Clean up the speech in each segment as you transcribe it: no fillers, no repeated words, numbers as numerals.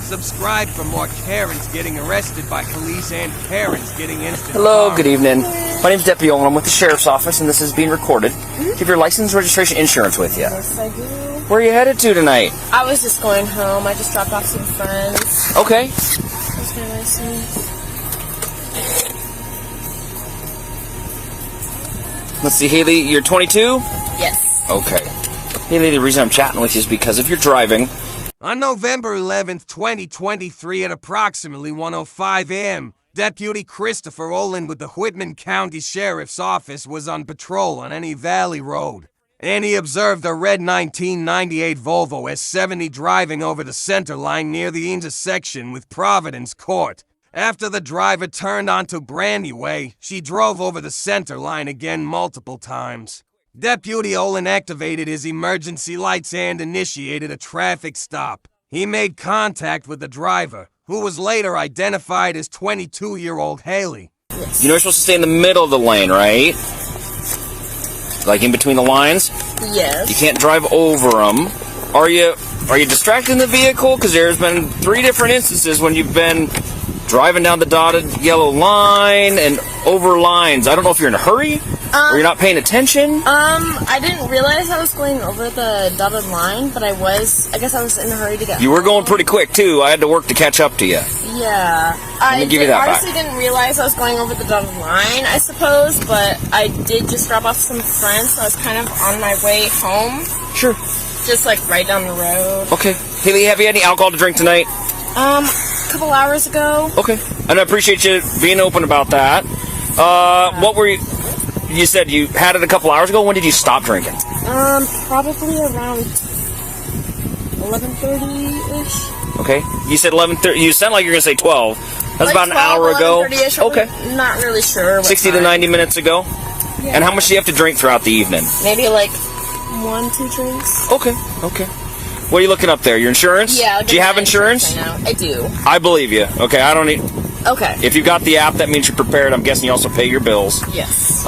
Subscribe for more Karens getting arrested by police and Karens getting instant Hello, harm. good evening. My name's Deputy Olin. I'm with the Sheriff's Office, and this is being recorded. Do you have your license, registration, insurance with you? Yes, I do. Where are you headed to tonight? I was just going home. I just dropped off some friends. Okay. Here's my license. Let's see, Hailey, you're 22? Yes. Okay. Hailey, the reason I'm chatting with you is because if you're driving... On November 11th, 2023 at approximately 1:05 a.m., Deputy Christopher Olin with the Whitman County Sheriff's Office was on patrol on any valley road, and he observed a red 1998 Volvo S70 driving over the center line near the intersection with Providence Court. After the driver turned onto Brandi Way, she drove over the center line again multiple times. Deputy Olin activated his emergency lights and initiated a traffic stop. He made contact with the driver, who was later identified as 22-year-old Hailey. You know you're supposed to stay in the middle of the lane, right? Like in between the lines? Yes. You can't drive over them. Are you distracting the vehicle? Because there's been 3 different instances when you've been driving down the dotted yellow line and over lines. I don't know if you're in a hurry or you're not paying attention. I didn't realize I was going over the dotted line, but I guess I was in a hurry to get You were going pretty quick, too. I had to work to catch up to you. Yeah. Let me give you that back. Honestly didn't realize I was going over the dotted line, I suppose, but I did just drop off some friends, so I was kind of on my way home. Sure. Just like right down the road. Okay. Hailey, have you had any alcohol to drink tonight? A couple hours ago. Okay. And I appreciate you being open about that. What were you... You said you had it a couple hours ago. When did you stop drinking? Probably around 11:30-ish. Okay. You said 11:30. You sound like you're going to say 12. That's Like about an hour ago. 11:30-ish. Okay. I'm not really sure. 60 to 90 minutes ago. Yeah. And how much do you have to drink throughout the evening? Maybe like 1-2 drinks. Okay. Okay. What are you looking up there? Your insurance? Yeah. Do you have insurance? I do. I believe you. Okay. I don't need... Okay. If you got the app, that means you're prepared. I'm guessing you also pay your bills. Yes.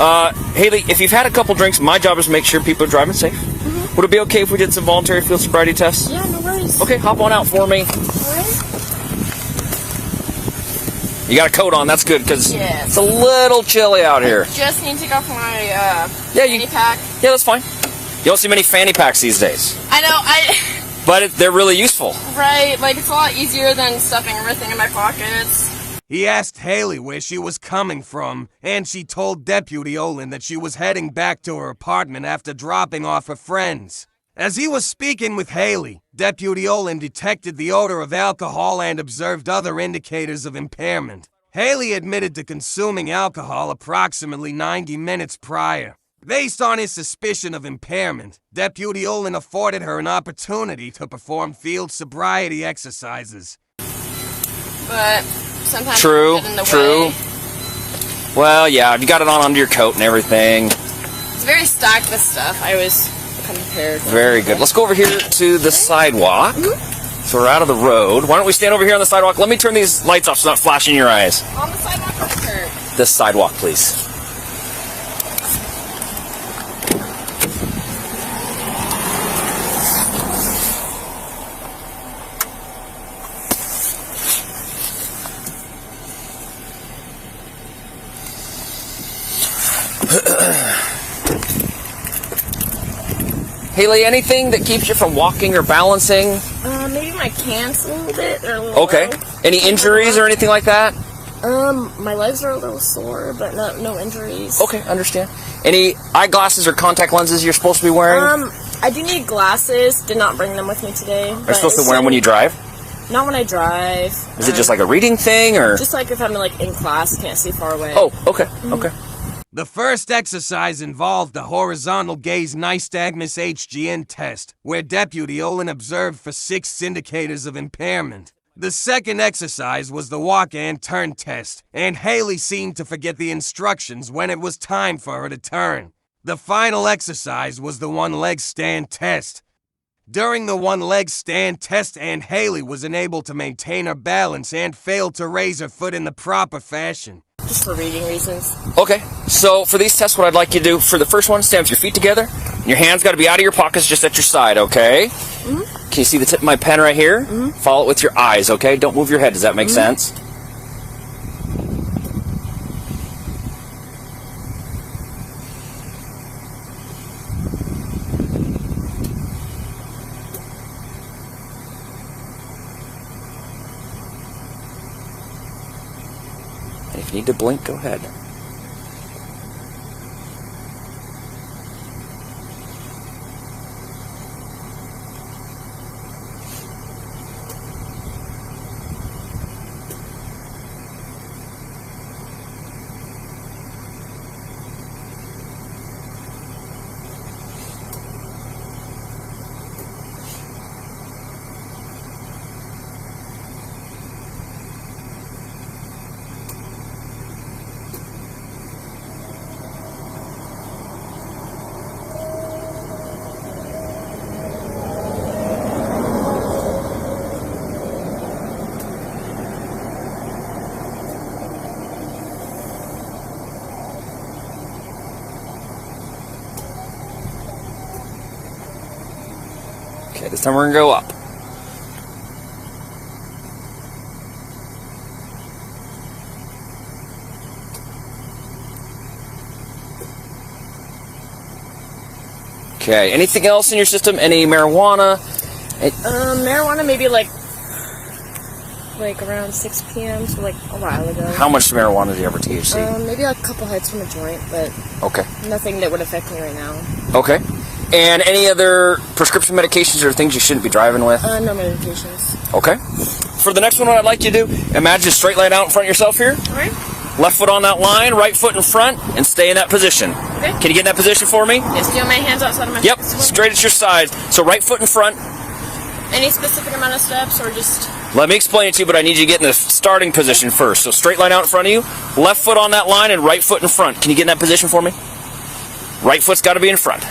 Hailey, if you've had a couple drinks, my job is to make sure people are driving safe. Mm-hmm. Would it be okay if we did some voluntary field sobriety tests? Yeah, no worries. Okay, hop on out for me. Alright. You got a coat on, that's good, because Yes. it's a little chilly out here. Just need to take off my fanny pack. Yeah, that's fine. You don't see many fanny packs these days. I know, But they're really useful. Right, like it's a lot easier than stuffing everything in my pockets. He asked Hailey where she was coming from, and she told Deputy Olin that she was heading back to her apartment after dropping off her friends. As he was speaking with Hailey, Deputy Olin detected the odor of alcohol and observed other indicators of impairment. Hailey admitted to consuming alcohol approximately 90 minutes prior. Based on his suspicion of impairment, Deputy Olin afforded her an opportunity to perform field sobriety exercises. But sometimes True, get in the true. way. Well, yeah, you got it on under your coat and everything. It's very stacked with stuff. I always become prepared. Very good. Let's go over here to the sidewalk. So we're out of the road. Why don't we stand over here on the sidewalk? Let me turn these lights off so it's not flashing in your eyes. On the sidewalk or the curb? This sidewalk, please. Hailey, anything that keeps you from walking or balancing? Maybe my cans a little bit. Or a little Okay. low. Any injuries or anything like that? My legs are a little sore, but no injuries. Okay, understand. Any eyeglasses or contact lenses you're supposed to be wearing? I do need glasses. Did not bring them with me today. You're supposed to wear them when you drive? Not when I drive. Is it just like a reading thing, or? Just like if I'm like in class, can't see far away. Oh, okay, okay. The first exercise involved the horizontal gaze nystagmus HGN test, where Deputy Olin observed for 6 indicators of impairment. The second exercise was the walk and turn test, and Hailey seemed to forget the instructions when it was time for her to turn. The final exercise was the one-leg stand test. During the one-leg stand test, Hailey was unable to maintain her balance and failed to raise her foot in the proper fashion. Just for reading reasons. Okay, so for these tests, what I'd like you to do, for the first one, stand with your feet together, Your hand's got to be out of your pockets, just at your side, okay? Can you see the tip of my pen right here? Follow it with your eyes, okay? Don't move your head. Does that make sense? And if you need to blink, go ahead. Okay, this time we're going to go up. Okay, anything else in your system? Any marijuana? Marijuana maybe like around 6 p.m., so like a while ago. How much marijuana do you have for THC? Maybe like a couple hits from a joint, but Okay. nothing that would affect me right now. Okay. And any other prescription medications or things you shouldn't be driving with? No medications. Okay. For the next one, what I'd like you to do, imagine a straight line out in front of yourself here. All right. Left foot on that line, right foot in front, and stay in that position. Okay. Can you get in that position for me? Yes, do you want my hands outside of my Yep, hips? straight at your side. So right foot in front. Any specific amount of steps or just... Let me explain it to you, but I need you to get in the starting position first. So straight line out in front of you, left foot on that line, and right foot in front. Can you get in that position for me? Right foot's got to be in front.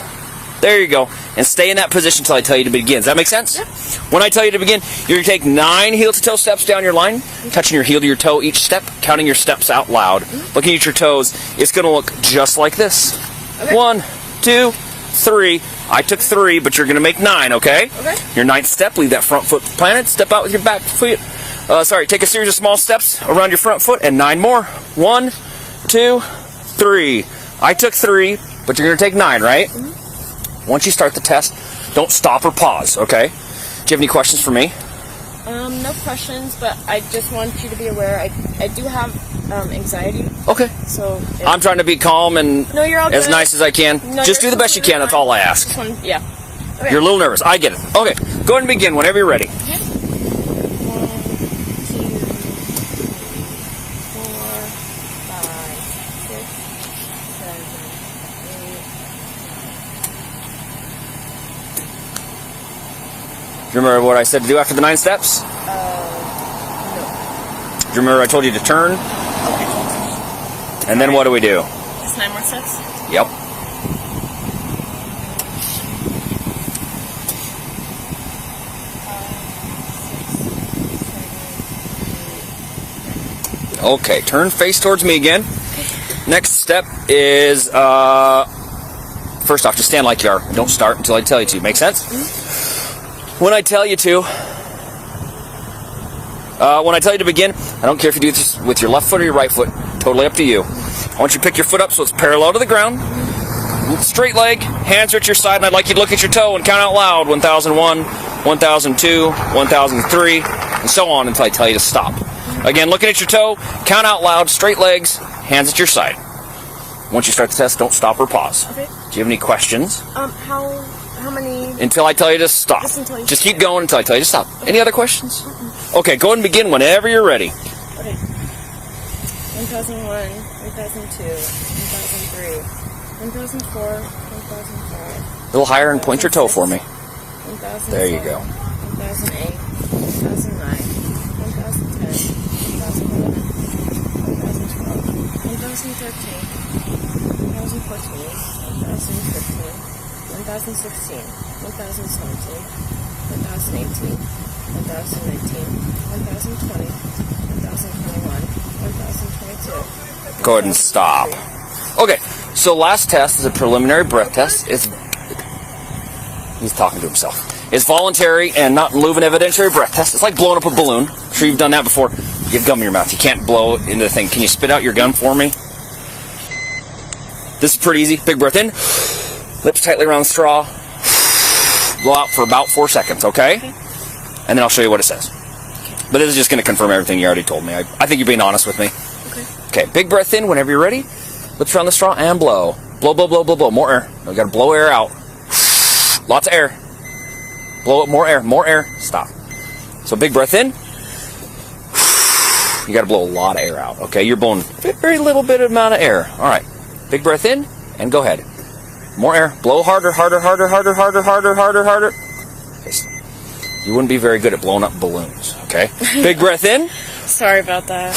There you go. And stay in that position until I tell you to begin. Does that make sense? Yep. When I tell you to begin, you're going to take 9 heel-to-toe steps down your line, touching your heel to your toe each step, counting your steps out loud. Looking at your toes, it's going to look just like this. Okay. 1, 2, 3. I took 3, but you're going to make 9, okay? Okay. Your 9th step, leave that front foot planted, step out with your back foot. Take a series of small steps around your front foot, and 9 more. 1, 2, 3. I took 3, but you're going to take 9, right? Once you start the test, don't stop or pause, okay? Do you have any questions for me? No questions, but I just want you to be aware I do have anxiety. Okay. So I'm trying to be calm and No, you're all as good. nice as I can. No, Just do you're the best you can, that's fine. all I ask. Yeah. Okay. You're a little nervous, I get it. Okay, go ahead and begin whenever you're ready. Okay. 1, 2, 3, 4, 5, 6, 7, 8. Do you remember what I said to do after the 9 steps? No. Do you remember I told you to turn? Okay. And then what do we do? Just 9 more steps? Yep. Okay, turn face towards me again. Next step is, first off, just stand like you are. Don't start until I tell you to. Make sense? When I tell you to, begin, I don't care if you do this with your left foot or your right foot. Totally up to you. I want you to pick your foot up so it's parallel to the ground. Straight leg, hands are at your side, and I'd like you to look at your toe and count out loud. 1001, 1002, 1003, and so on until I tell you to stop. Again, looking at your toe, count out loud, straight legs, hands at your side. Once you start the test, don't stop or pause. Okay. Do you have any questions? How many? Until I tell you to stop. Just until you Just stop. keep going until I tell you to stop. Any other questions? Okay, go ahead and begin whenever you're ready. Okay. 1001, 1002, 1003, 1004, 1005. A little higher and point your toe for me. 1007, There you go. 1008, 1009, 1010, 1011, 1012, 1013, 1014, 1015, 1016, 1017, 1018, 1019, 1020, 1021, 1022. Go ahead and stop. Okay, so last test is a preliminary breath test. It's He's talking to himself. Is voluntary and not in lieu of an evidentiary breath test. It's like blowing up a balloon. I'm sure you've done that before. You have gum in your mouth. You can't blow into the thing. Can you spit out your gun for me? This is pretty easy. Big breath in. Lips tightly around the straw. Blow out for about 4 seconds, okay? And then I'll show you what it says. But this is just going to confirm everything you already told me. I think you're being honest with me. Okay, big breath in whenever you're ready. Lips around the straw and blow. Blow, blow, blow, blow, blow. More air. We got to blow air out. Lots of air. Blow up more air. More air. Stop. So big breath in. You got to blow a lot of air out, okay? You're blowing a very little bit amount of air. All right. Big breath in and go ahead. More air. Blow harder, harder, harder, harder, harder, harder, harder, harder. Okay, you wouldn't be very good at blowing up balloons, okay? Big breath in. Sorry about that.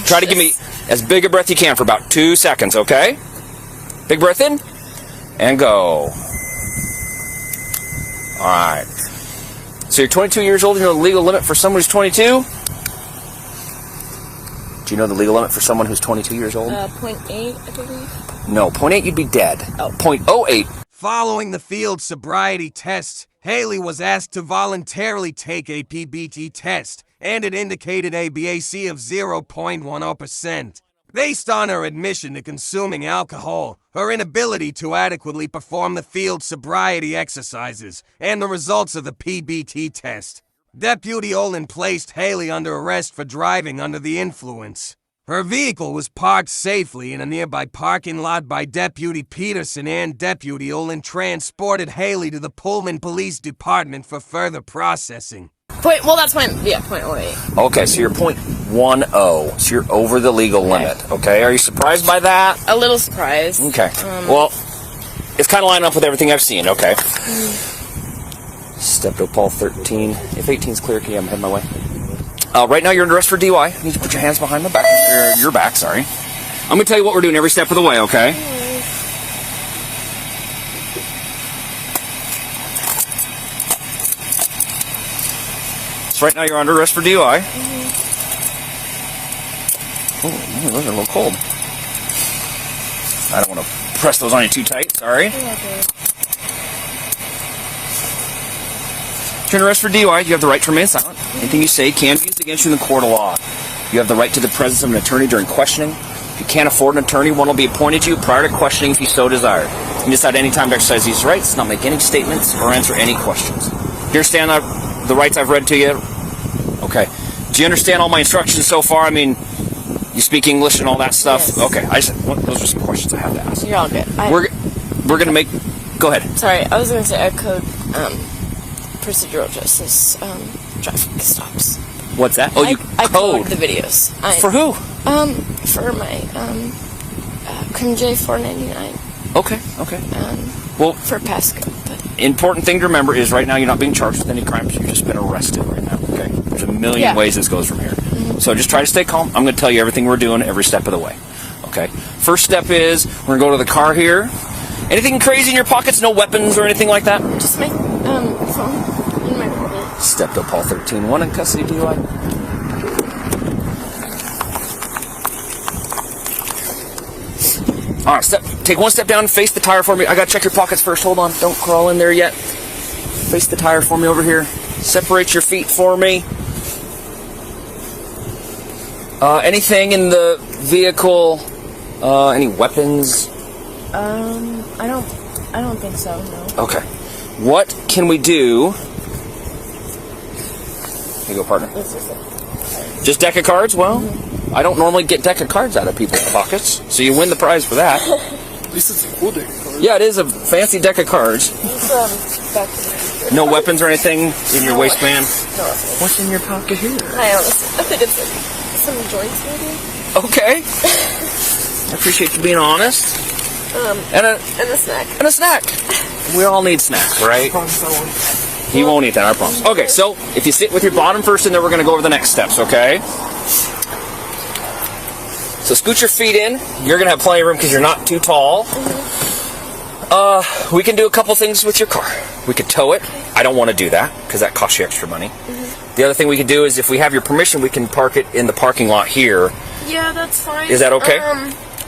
Try to give me as big a breath you can for about 2 seconds, okay? Big breath in and go. All right. So you're 22 years old. You know the legal limit for someone who's 22? Do you know the legal limit for someone who's 22 years old? 0.8, I believe. No, 0.8 you'd be dead. Oh. 0.08. Following the field sobriety test, Hailey was asked to voluntarily take a PBT test, and it indicated a BAC of 0.10%. Based on her admission to consuming alcohol, her inability to adequately perform the field sobriety exercises, and the results of the PBT test, Deputy Olin placed Hailey under arrest for driving under the influence. Her vehicle was parked safely in a nearby parking lot by Deputy Peterson, and Deputy Olin transported Hailey to the Pullman Police Department for further processing. That's 0.08. Okay, so you're 0.10, so you're over the legal limit, okay? Are you surprised by that? A little surprised. Okay, well, it's kind of lining up with everything I've seen, okay? Step to Paul 13. If 18's clear, can you have him head my way? Right now you're under arrest for DUI. You need to put your hands behind my back. Your back, sorry. I'm going to tell you what we're doing every step of the way, okay? So right now you're under arrest for DUI. Oh, those are a little cold. I don't want to press those on you too tight, sorry. If you're under arrest for DUI, you have the right to remain silent. Anything you say can be used against you in the court of law. You have the right to the presence of an attorney during questioning. If you can't afford an attorney, one will be appointed to you prior to questioning if you so desire. You can decide any time to exercise these rights, not make any statements, or answer any questions. Do you understand the rights I've read to you? Okay. Do you understand all my instructions so far? I mean, you speak English and all that stuff? Yes. Okay. Those are some questions I have to ask. You're all good. We're going to make... Go ahead. Sorry, I was going to say a code procedural justice traffic stops. What's that? Oh, you I code the videos. For who? For my Crim J 499. Okay. Well, for passcode. But important thing to remember is right now you're not being charged with any crimes. You've just been arrested right now. Okay. There's a million ways this goes from here. So just try to stay calm. I'm going to tell you everything we're doing every step of the way. Okay. First step is we're going to go to the car here. Anything crazy in your pockets? No weapons or anything like that? Just my phone in my pocket. Stepped up Paul 13. One in custody DUI. All right, take one step down, face the tire for me. I got to check your pockets first. Hold on. Don't crawl in there yet. Face the tire for me over here. Separate your feet for me. Anything in the vehicle? Any weapons? I don't think so, no. Okay. What can we do? Here you go, partner. Just deck of cards? Well, I don't normally get deck of cards out of people's pockets, so you win the prize for that. At least it's a cool deck of cards. Yeah, it is a fancy deck of cards. No weapons or anything in your waistband? No. What's in your pocket here? I think it's some joints, maybe. Okay. I appreciate you being honest. And a snack. And a snack. We all need snacks, right? He won't eat that, I promise. Okay, so if you sit with your bottom first, and then we're going to go over the next steps, okay? So scoot your feet in. You're going to have plenty of room because you're not too tall. We can do a couple things with your car. We could tow it. I don't want to do that because that costs you extra money. The other thing we could do is if we have your permission, we can park it in the parking lot here. Yeah, that's fine. Is that okay?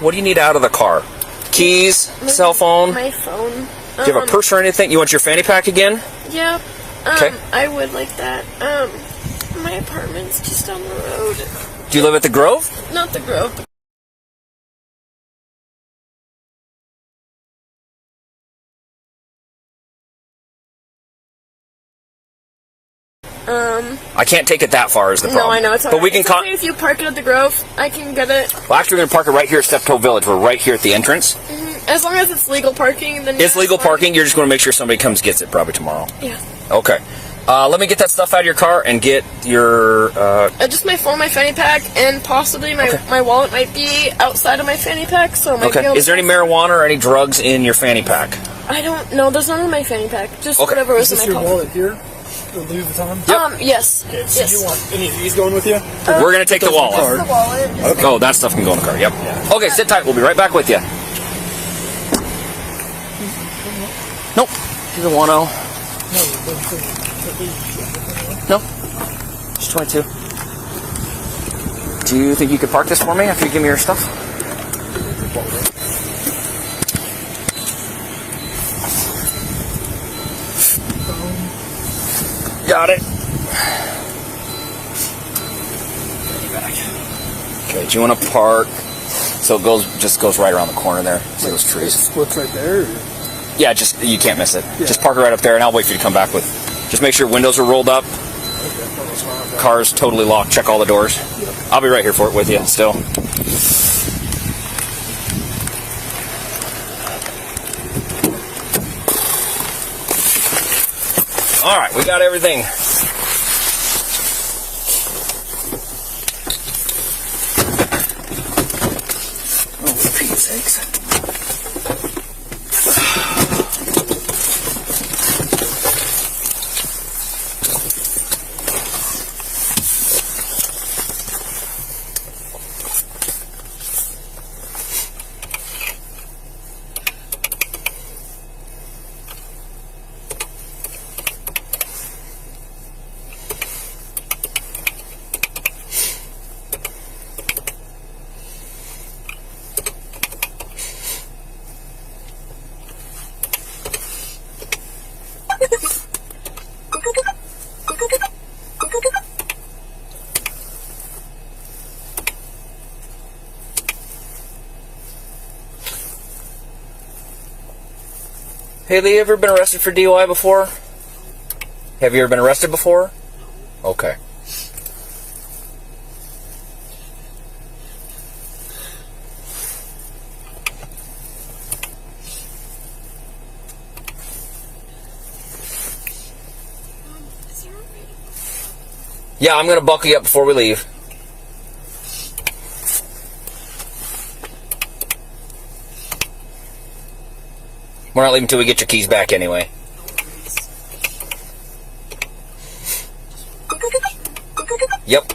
What do you need out of the car? Keys, cell phone? My phone. Do you have a purse or anything? You want your fanny pack again? Yeah. Okay. I would like that. My apartment's just down the road. Do you live at the Grove? Not the Grove. I can't take it that far is the problem. No, I know, it's But we can okay if you park it at the Grove, I can get it. Well, actually, we're going to park it right here at Steptoe Village. We're right here at the entrance. As long as it's legal parking, then It's legal parking. You're just going to make sure somebody comes gets it probably tomorrow. Yeah. Okay. Let me get that stuff out of your car and get your... just my phone, my fanny pack, and possibly my wallet might be outside of my fanny pack, so I might be able to... Is there any marijuana or any drugs in your fanny pack? I don't know. There's none in my fanny pack. Just whatever was in my your pocket. wallet here? The Louis Vuitton? Yep. Yes. Okay, so yes. you want any of these going with you? We're going to take the wallet. The wallet. Okay. Oh, that stuff can go in the car. Yep. Yeah. Okay, sit tight. We'll be right back with you. Nope. He's a 10. No. Just 22. Do you think you could park this for me after you give me your stuff? Got it. Okay, do you want to park? So it just goes right around the corner there. See those trees? It splits right there? Or? Yeah, you can't miss it. Yeah. Just park it right up there, and I'll wait for you to come back with. Just make sure windows are rolled up. Okay. Car's totally locked. Check all the doors. Yep. I'll be right here for it with you still. All right, we got everything. Oh, for Pete's sakes. Hailey, you ever been arrested for DUI before? Have you ever been arrested before? Okay. Yeah, I'm going to buckle you up before we leave. We're not leaving until we get your keys back anyway. Yep.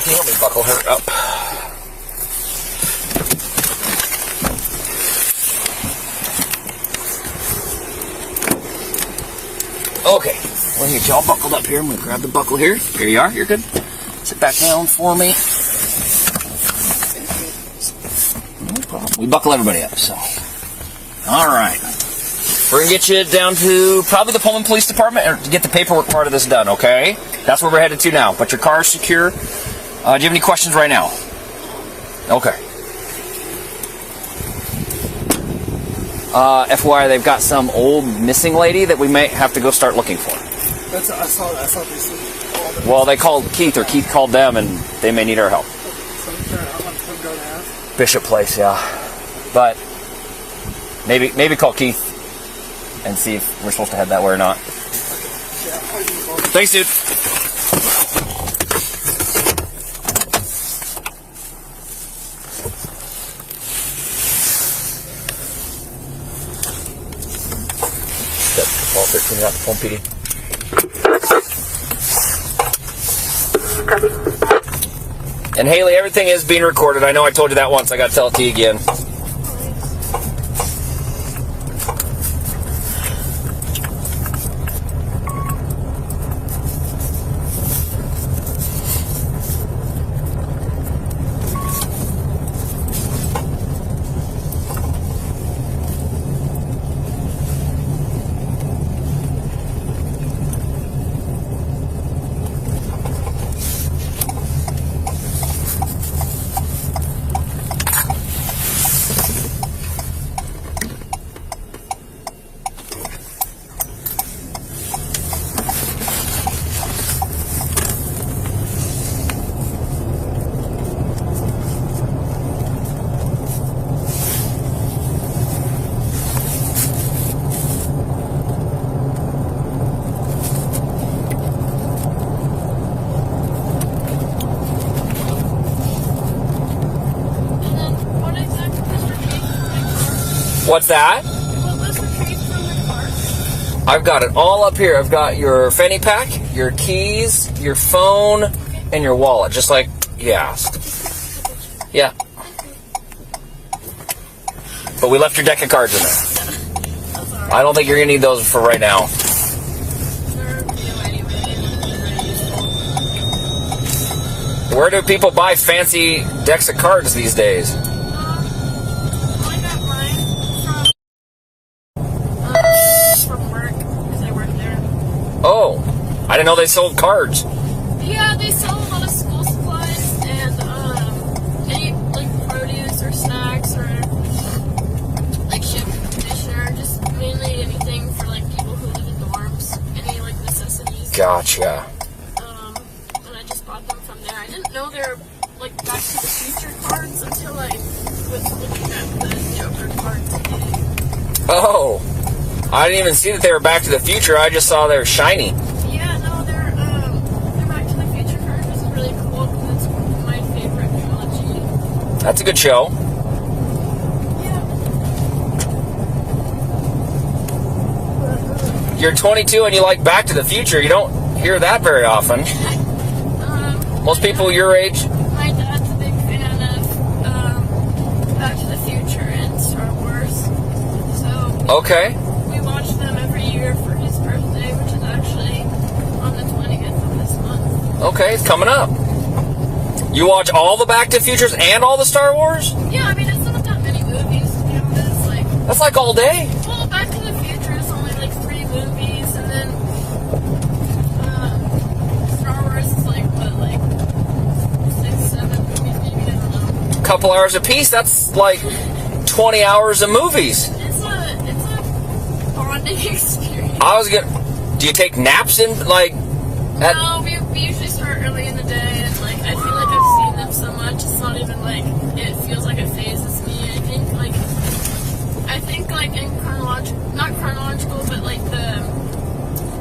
Can you help me buckle her up? Okay, well here, y'all buckled up here. I'm gonna grab the buckle here. Here you are, you're good. Sit back down for me. No problem. We buckle everybody up, so. Alright. We're gonna get you down to probably the Pullman Police Department to get the paperwork part of this done, okay? That's where we're headed to now. But your car is secure. Do you have any questions right now? Okay. FYI, they've got some old missing lady that we may have to go start looking for. I saw they said all the Well, they called Keith, or Keith called them, and they may need our help. Bishop Place, yeah. But maybe call Keith and see if we're supposed to head that way or not. Thanks, dude. Call 13 out the phone, PD. And Hailey, everything is being recorded. I know I told you that once. I got to tell it to you again. What's that? What was retrieved from the car? I've got it all up here. I've got your fanny pack, your keys, your phone, and your wallet. Just like you asked. Yeah. But we left your deck of cards in there. I don't think you're going to need those for right now. Where do people buy fancy decks of cards these days? Oh, I didn't know they sold cards. Yeah, they sell a lot of school supplies and any like produce or snacks or like shampoo, conditioner, just mainly anything for like people who live in dorms, any like necessities. Gotcha. And I just bought them from there. I didn't know they were like Back to the Future cards until I was looking at the Joker card today. Oh. I didn't even see that they were Back to the Future. I just saw they were shiny. Yeah, no, they're Back to the Future card, which is really cool because it's my favorite trilogy. That's a good show. Yeah. You're 22 and you like Back to the Future. You don't hear that very often. Most people your age. My dad's a big fan of Back to the Future and Star Wars. So Okay. we watch them every year for his birthday, which is actually on the 20th of this month. Okay, it's coming up. You watch all the Back to the Futures and all the Star Wars? Yeah, I mean, it's not that many movies, to be honest. Like, That's like all day. well, Back to the Future is only like 3 movies, and then Star Wars is like, what, like 6, 7 movies, maybe, I don't know. Couple hours a piece. That's like 20 hours of movies. It's a bonding experience. I was gonna. Do you take naps in like? At, No, we usually start early in the day, and like I feel like I've seen them so much, it's not even like it feels like it phases me. I think like in not chronological, but like the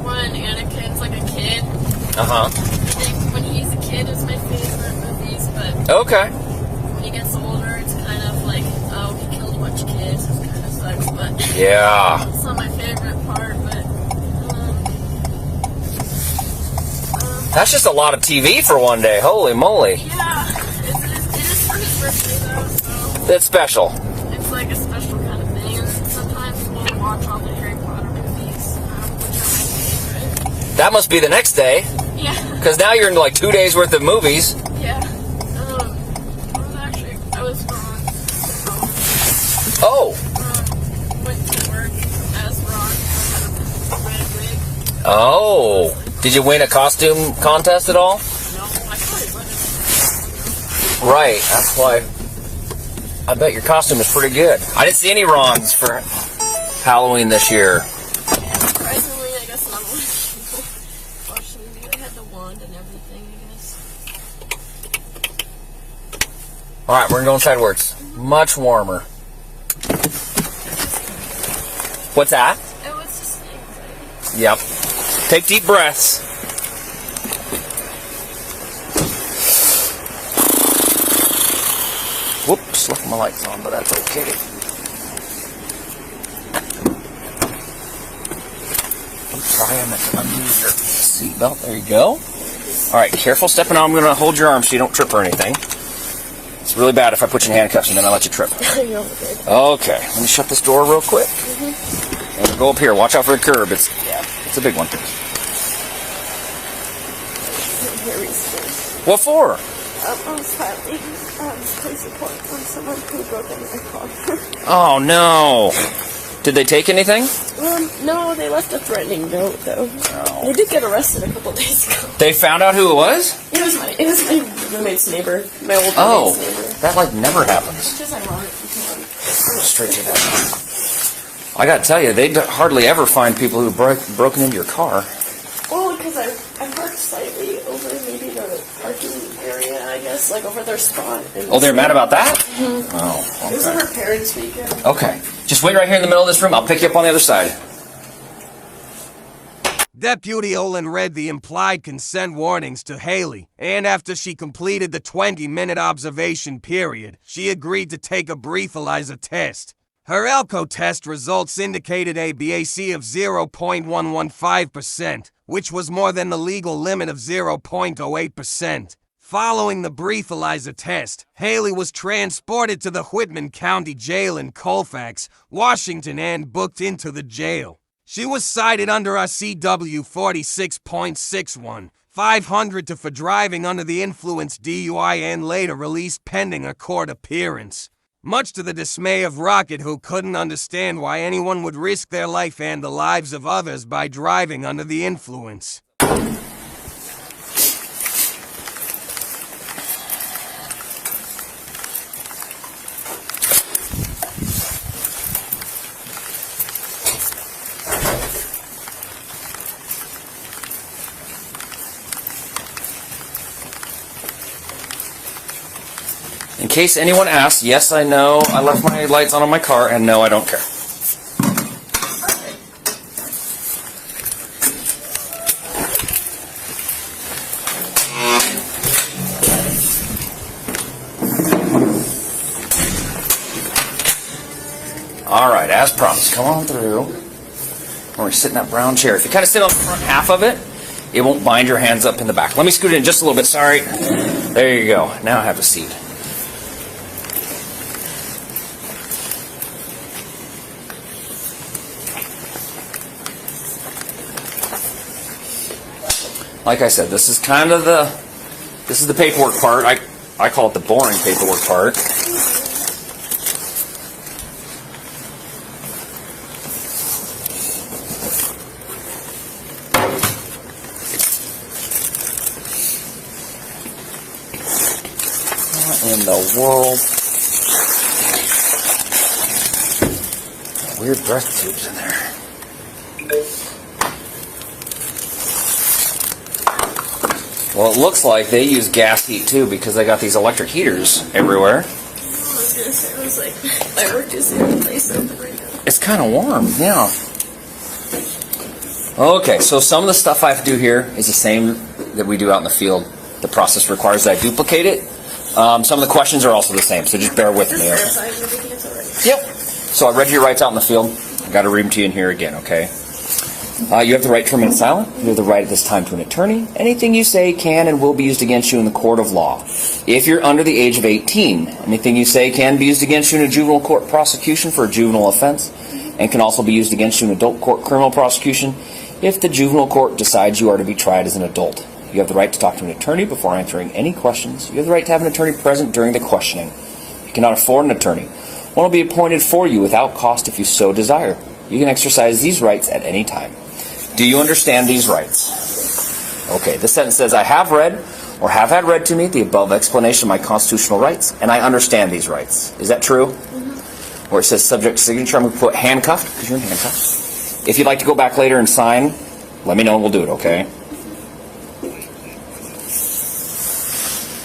when Anakin's like a kid. Uh-huh. I think when he's a kid is my favorite movies, but Okay. when he gets older, it's kind of like, oh, he killed a bunch of kids. It kind of sucks, but Yeah. it's not my favorite part. But That's just a lot of TV for one day. Holy moly. yeah, it is for his birthday though, so That's special. it's like a special kind of thing. And sometimes we'll watch all the Harry Potter movies, which are my favorite. That must be the next day, Yeah, because now you're into like 2 days worth of movies. yeah. I was gone. Oh. Went to work as Ron. I had a red wig. Oh. Did you win a costume contest at all? No, I probably wouldn't. Right. That's why. I bet your costume is pretty good. I didn't see any Rons for Halloween this year. Yeah, surprisingly, I guess not a lot of people watched the movie. They had the wand and everything. All right, we're gonna go inside where it's much warmer. What's that? It was just anxiety. Yep. Take deep breaths. Whoops, left my lights on, but that's okay. Try and undo your seatbelt. There you go. All right, careful stepping on. I'm going to hold your arm so you don't trip or anything. It's really bad if I put you in handcuffs and then I let you trip. Okay, let me shut this door real quick. And we'll go up here. Watch out for the curb. It's a big one. What for? I was filing police report on someone who broke into my car. Oh no! Did they take anything? No, they left a threatening note though. Oh. They did get arrested a couple days ago. They found out who it was? It was my roommate's neighbor, my old Oh, roommate's neighbor. that like never happens. It's just ironic because Straight to that. I gotta tell you, they hardly ever find people who've broken into your car. well, because I parked slightly over maybe the parking area, I guess, like over their spot. Oh, they're mad about that? Mm-hmm. Oh, It was okay. over Parents' Weekend. Okay. Just wait right here in the middle of this room. I'll pick you up on the other side. Deputy Olin read the implied consent warnings to Hailey, and after she completed the 20-minute observation period, she agreed to take a breathalyzer test. Her alco test results indicated a BAC of 0.115%, which was more than the legal limit of 0.08%. Following the breathalyzer test, Hailey was transported to the Whitman County Jail in Colfax, Washington, and booked into the jail. She was cited under RCW 46.61, 500 for driving under the influence DUI, and later released pending a court appearance. Much to the dismay of Rocket, who couldn't understand why anyone would risk their life and the lives of others by driving under the influence. In case anyone asks, yes, I know I left my lights on my car, and no, I don't care. All right, as promised, come on through. We're going to sit in that brown chair. If you kind of sit on the front half of it, it won't bind your hands up in the back. Let me scoot in just a little bit, sorry. There you go. Now have a seat. Like I said, this is kind of the paperwork part. I call it the boring paperwork part. What in the world? Weird breath tubes in there. Well, it looks like they use gas heat too, because they got these electric heaters everywhere. I was gonna say, I was like, I worked just in a place open right now. It's kind of warm, yeah. Okay, so some of the stuff I have to do here is the same that we do out in the field. The process requires that I duplicate it. Some of the questions are also the same, so just bear with me. Okay? Yep. So I read your rights out in the field. I got to read them to you in here again, okay? You have the right to remain silent. You have the right at this time to an attorney. Anything you say can and will be used against you in the court of law. If you're under the age of 18, anything you say can be used against you in a juvenile court prosecution for a juvenile offense, and can also be used against you in adult court criminal prosecution if the juvenile court decides you are to be tried as an adult. You have the right to talk to an attorney before answering any questions. You have the right to have an attorney present during the questioning. If you cannot afford an attorney, one will be appointed for you without cost if you so desire. You can exercise these rights at any time. Do you understand these rights? Okay, this sentence says, I have read or have had read to me the above explanation of my constitutional rights, and I understand these rights. Is that true? Mm-hmm. Where it says subject to signature, I'm going to put handcuffed, because you're in handcuffs. If you'd like to go back later and sign, let me know and we'll do it, okay?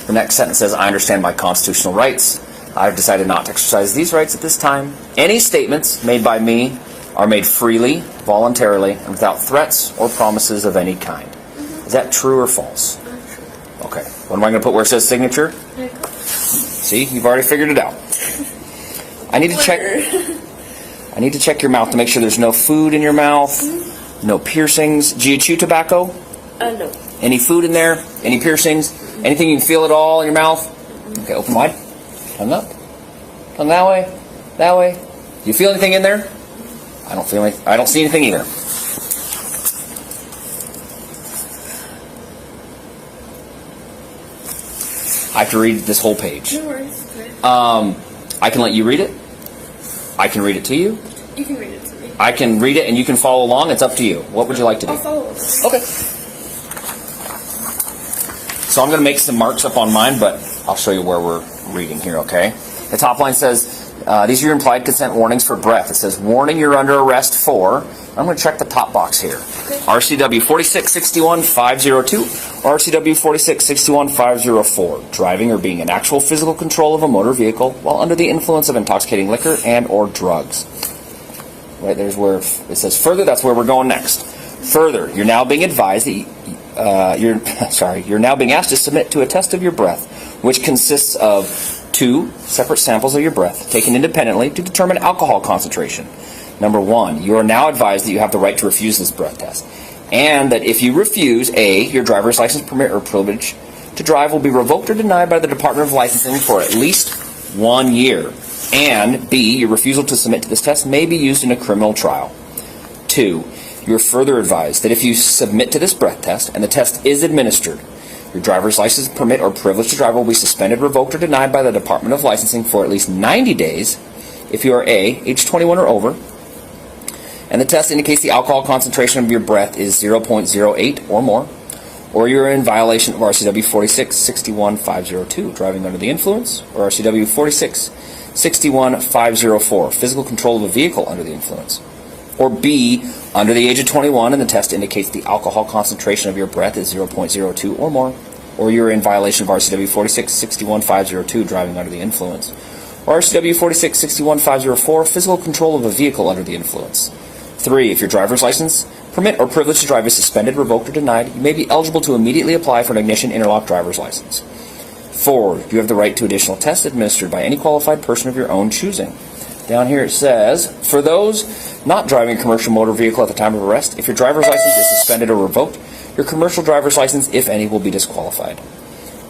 The next sentence says, I understand my constitutional rights. I've decided not to exercise these rights at this time. Any statements made by me are made freely, voluntarily, and without threats or promises of any kind. Is that true or false? Okay. What am I going to put where it says signature? See, you've already figured it out. I need to check your mouth to make sure there's no food in your mouth, no piercings. Do you chew tobacco? No. Any food in there? Any piercings? Anything you can feel at all in your mouth? Okay, open wide. Tongue up. Tongue that way. That way. Do you feel anything in there? I don't feel anything. I don't see anything either. I have to read this whole page. No worries. Okay. I can let you read it. I can read it to you. You can read it to me. I can read it and you can follow along. It's up to you. What would you like to do? I'll follow along. Okay. So I'm going to make some marks up on mine, but I'll show you where we're reading here, okay? The top line says, these are your implied consent warnings for breath. It says, warning, you're under arrest for... I'm going to check the top box here. Okay. RCW 4661-502 or RCW 4661-504. Driving or being in actual physical control of a motor vehicle while under the influence of intoxicating liquor and or drugs. Right, there's where it says further. That's where we're going next. Further, you're now being advised that you're now being asked to submit to a test of your breath, which consists of 2 separate samples of your breath taken independently to determine alcohol concentration. Number 1, you are now advised that you have the right to refuse this breath test, and that if you refuse, A, your driver's license, permit, or privilege to drive will be revoked or denied by the Department of Licensing for at least 1 year, and B, your refusal to submit to this test may be used in a criminal trial. 2, you are further advised that if you submit to this breath test and the test is administered, your driver's license, permit, or privilege to drive will be suspended, revoked, or denied by the Department of Licensing for at least 90 days if you are A, age 21 or over, and the test indicates the alcohol concentration of your breath is 0.08 or more, or you're in violation of RCW 4661-502, driving under the influence, or RCW 4661-504, physical control of a vehicle under the influence, or B, under the age of 21 and the test indicates the alcohol concentration of your breath is 0.02 or more, or you're in violation of RCW 4661-502, driving under the influence, or RCW 4661-504, physical control of a vehicle under the influence. 3, if your driver's license, permit, or privilege to drive is suspended, revoked, or denied, you may be eligible to immediately apply for an ignition interlock driver's license. 4, you have the right to additional tests administered by any qualified person of your own choosing. Down here it says, for those not driving a commercial motor vehicle at the time of arrest, if your driver's license is suspended or revoked, your commercial driver's license, if any, will be disqualified.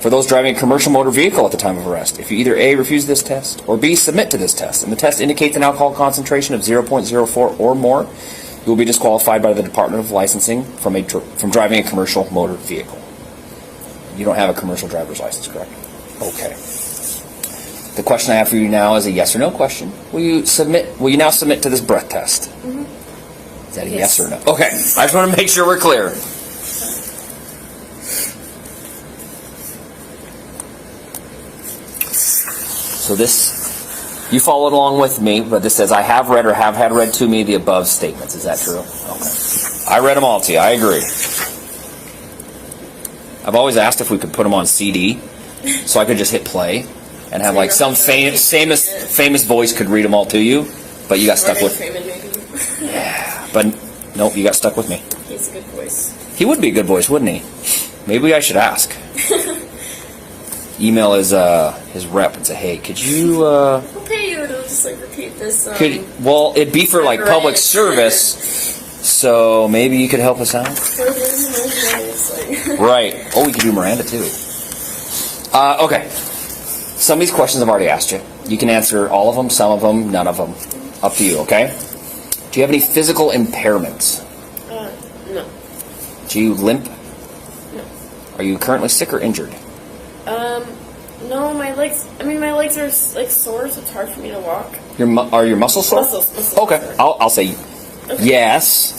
For those driving a commercial motor vehicle at the time of arrest, if you either A, refuse this test, or B, submit to this test, and the test indicates an alcohol concentration of 0.04 or more, you will be disqualified by the Department of Licensing from driving a commercial motor vehicle. You don't have a commercial driver's license, correct? Okay. The question I have for you now is a yes or no question. Will you now submit to this breath test? Mm-hmm. Is that a yes or no? Okay. I just want to make sure we're clear. So this, you followed along with me, but this says, I have read or have had read to me the above statements. Is that true? Okay. I read them all to you. I agree. I've always asked if we could put them on CD, so I could just hit play and have like some famous voice could read them all to you, but you got stuck with me. Yeah, but nope, you got stuck with me. He's a good voice. He would be a good voice, wouldn't he? Maybe I should ask. Email his rep and say, hey, could you... We'll pay you to just like repeat this. Well, it'd be for like public service, so maybe you could help us out. Right. Oh, we could do Miranda too. Okay. Some of these questions I've already asked you. You can answer all of them, some of them, none of them. Up to you, okay? Do you have any physical impairments? No. Do you limp? No. Are you currently sick or injured? No, my legs are like sore, so it's hard for me to walk. Are your muscles sore? Muscles. Okay, I'll say okay. yes.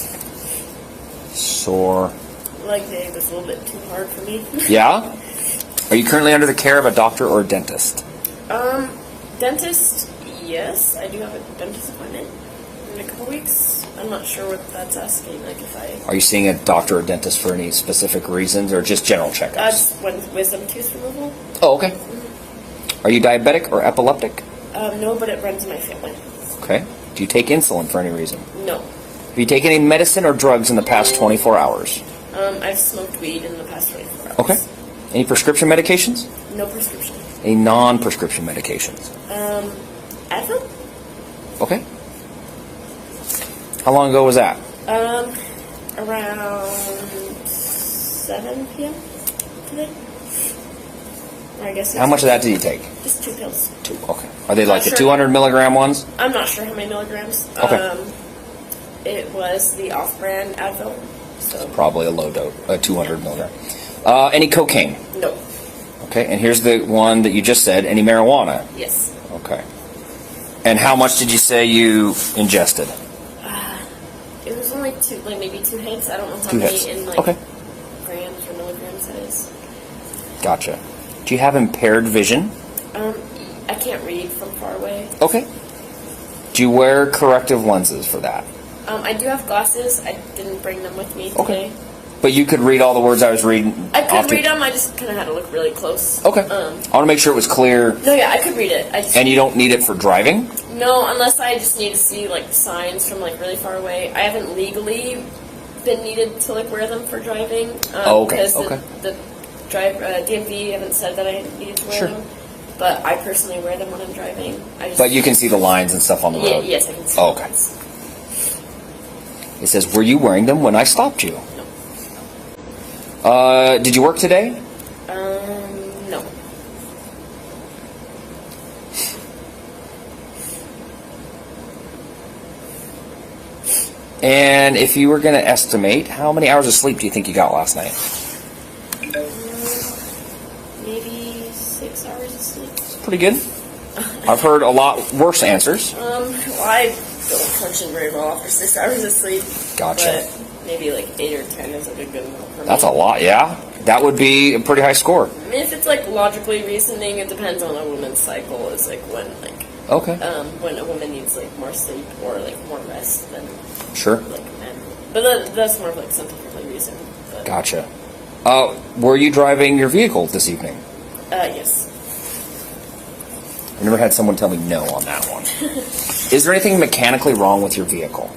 Sore. Leg day was a little bit too hard for me. Yeah? Are you currently under the care of a doctor or a dentist? Dentist, yes. I do have a dentist appointment in a couple weeks. I'm not sure what that's asking. Like if I Are you seeing a doctor or dentist for any specific reasons, or just general checkups? just wisdom tooth removal. Oh, okay. Are you diabetic or epileptic? No, but it runs in my family. Okay. Do you take insulin for any reason? No. Have you taken any medicine or drugs in the past 24 hours? I've smoked weed in the past 24 hours. Okay. Any prescription medications? No prescription. Any non-prescription medications? Advil? Okay. How long ago was that? Around 7 p.m. today. Or I guess. How much of that did you take? Just 2 pills. 2. Okay. Are they like the Sure. 200 milligram ones? I'm not sure how many milligrams. Okay. It was the off-brand Advil. So Probably a low dose, 200 milligram. Any cocaine? no. Okay. And here's the one that you just said. Any marijuana? Yes. Okay. And how much did you say you ingested? It was only maybe 2 hits. I don't know how 2 many hits. in Okay. grams or milligrams that is. Gotcha. Do you have impaired vision? I can't read from far away. Okay. Do you wear corrective lenses for that? I do have glasses. I didn't bring them with me today. Okay. But you could read all the words I was reading? I could read them. I just kind of had to look really close. Okay. I want to make sure it was clear. No, yeah, I could read it. I just And you don't need it for driving? no, unless I just need to see signs from really far away. I haven't legally been needed to wear them for driving. Okay, Because okay. the DMV haven't said that I needed to wear Sure. them. But I personally wear them when I'm driving. But you can see the lines and stuff on the road? Yes, I can see. Oh, okay. It says, were you wearing them when I stopped you? No. Did you work today? No. And if you were going to estimate, how many hours of sleep do you think you got last night? Maybe 6 hours of sleep. Pretty good. I've heard a lot worse answers. Well, I don't function very well after 6 hours of sleep. Gotcha. But maybe 8 or 10 is a good amount for me. That's a lot, yeah. That would be a pretty high score. I mean, if it's logically reasoning, it depends on a woman's cycle. Is when Okay. when a woman needs more sleep or more rest than Sure. men. But that's more of scientifically reasoned. But, Gotcha. Were you driving your vehicle this evening? Yes. I never had someone tell me no on that one. Is there anything mechanically wrong with your vehicle?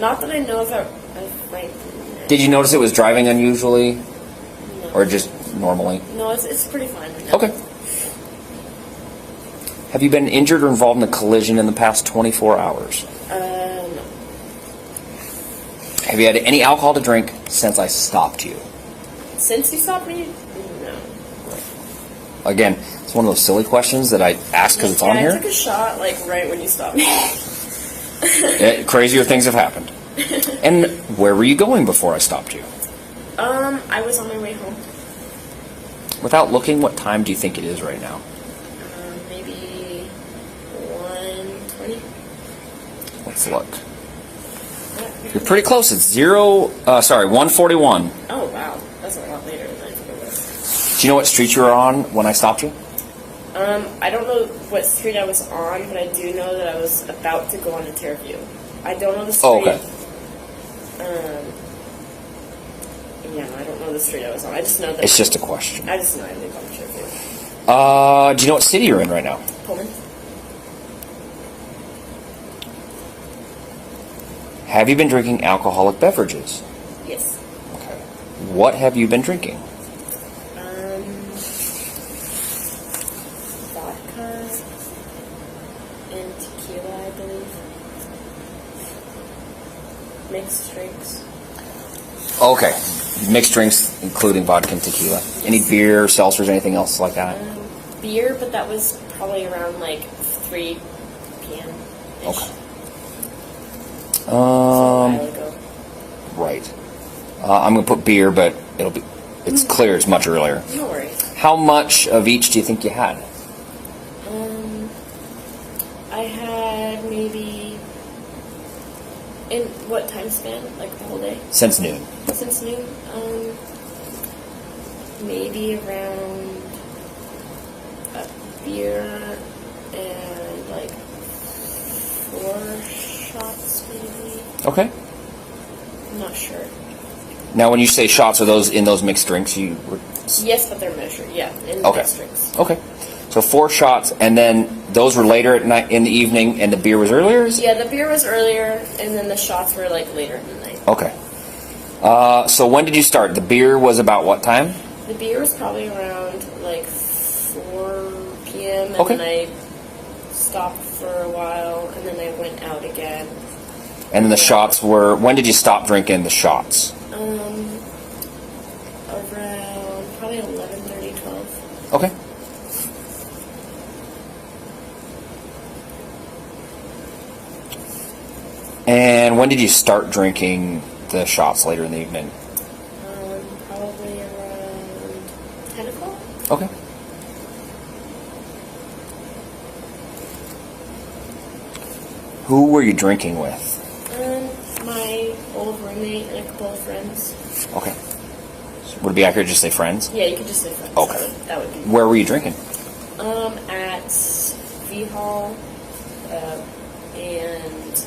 Not that I know of. Right. Did you notice it was driving unusually? No. Or just normally? No, it's pretty fine right now. Okay. Have you been injured or involved in a collision in the past 24 hours? No. Have you had any alcohol to drink since I stopped you? Since you stopped me? No. Again, it's one of those silly questions that I ask because it's on I here. took a shot right when you stopped me. Crazier things have happened. And where were you going before I stopped you? I was on my way home. Without looking, what time do you think it is right now? Maybe 1:20. Let's look. You're pretty close. It's 1:41. Oh wow, that's a lot later than I thought it was. Do you know what street you were on when I stopped you? I don't know what street I was on, but I do know that I was about to go on a Terraview. I don't know the street. Oh, okay. Yeah, I don't know the street I was on. I just know that. It's just a question. I just know I live on a Terraview. Do you know what city you're in right now? Pullman. Have you been drinking alcoholic beverages? Yes. Okay. What have you been drinking? Vodka and tequila, I believe. Mixed drinks. Okay. Mixed drinks, including vodka and tequila. Any beer, seltzers, anything else like that? Beer, but that was probably around 3 p.m. Okay. A while ago. Right. I'm gonna put beer, but it's clear it's much earlier. No worries. How much of each do you think you had? I had maybe in what time span? The whole day? Since noon. Since noon? Maybe around a beer and maybe. Okay. I'm not sure. Now, when you say shots, are those in those mixed drinks? Yes, but they're measured. Yeah, in Okay. mixed drinks. Okay. So 4 shots, and then those were later at night in the evening, and the beer was earlier? Yeah, the beer was earlier, and then the shots were like later in the night. Okay. So when did you start? The beer was about what time? The beer was probably around like 4 p.m. and Okay. then I stopped for a while, and then I went out again. And then the shots were, when did you stop drinking the shots? Around probably 11:30, 12. Okay. And when did you start drinking the shots later in the evening? Probably around 10 o'clock. Okay. Who were you drinking with? My old roommate and a couple of friends. Okay. So would it be accurate to just say friends? Yeah, you could just say friends. Okay. That would be. Where were you drinking? At V Hall, and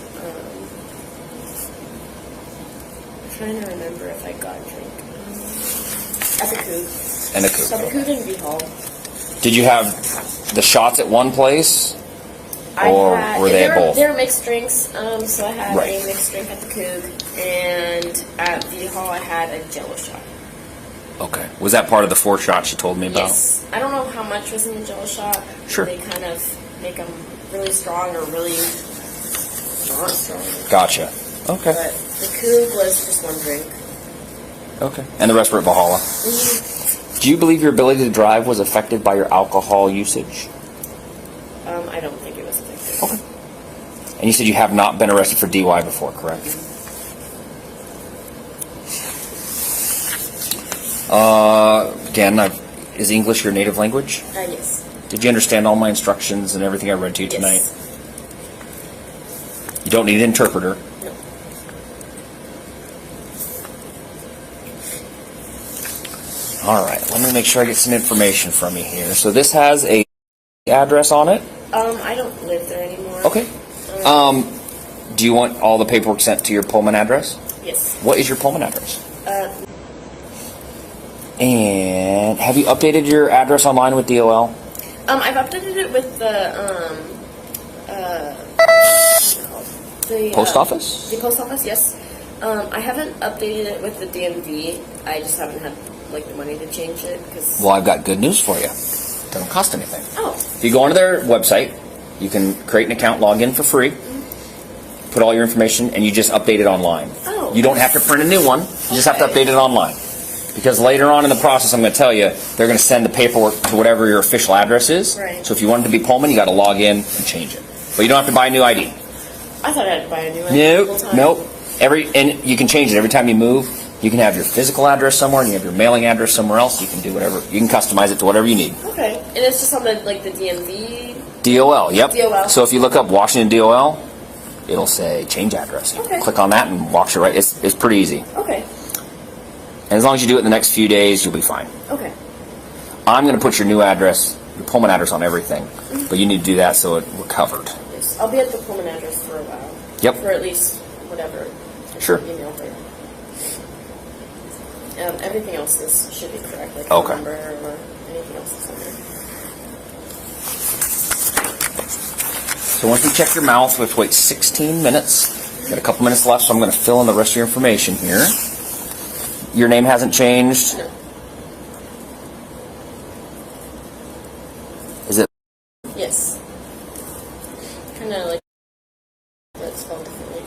I'm trying to remember if I got a drink. At the Coop. And the Coop. So the Coop and V Hall. Did you have the shots at one place? Or were they at both? They were mixed drinks, so I had Right. a mixed drink at the Coop, and at V Hall I had a Jello shot. Okay. Was that part of the 4 shots you told me about? Yes. I don't know how much was in the Jello shot. Sure. They kind of make them really strong or really not strong. Gotcha. Okay. But the Coop was just one drink. Okay. And the rest were at Valhalla. Do you believe your ability to drive was affected by your alcohol usage? I don't think it was addictive. Okay. And you said you have not been arrested for DUI before, correct? Again, is English your native language? Yes. Did you understand all my instructions and everything I read to you tonight? Yes. You don't need an interpreter. No. All right, let me make sure I get some information from you here. So this has a address on it? I don't live there anymore. Okay. Do you want all the paperwork sent to your Pullman address? Yes. What is your Pullman address? And have you updated your address online with DOL? I've updated it with the what's it called? The Post office? The post office, yes. I haven't updated it with the DMV. I just haven't had like the money to change it because. Well, I've got good news for you. It doesn't cost anything. Oh. If you go onto their website, you can create an account, log in for free, put all your information, and you just update it online. Oh. You don't have to print a new one. You just have to update it online. Because later on in the process, I'm going to tell you, they're going to send the paperwork to whatever your official address is. Right. So if you want it to be Pullman, you got to log in and change it. But you don't have to buy a new ID. I thought I had to buy a new one. the whole time. Nope. And you can change it every time you move. You can have your physical address somewhere, and you have your mailing address somewhere else. You can do whatever. You can customize it to whatever you need. Okay. And it's just on the the DMV. DOL, yep. DOL. So if you look up Washington DOL, it'll say change address. Okay. Click on that and walks you right. It's pretty easy. Okay. And as long as you do it in the next few days, you'll be fine. Okay. I'm going to put your new address, your Pullman address on everything. But you need to do that so we're covered. Yes. I'll be at the Pullman address for a while. Yep. For at least whatever. Sure. Email there. Everything else should be correct, like Okay. the number or anything else that's on there. So once you check your mouth, we have to wait 16 minutes. Got a couple minutes left, so I'm going to fill in the rest of your information here. Your name hasn't changed? No. Is it? Yes. Kind of like that's spelled differently.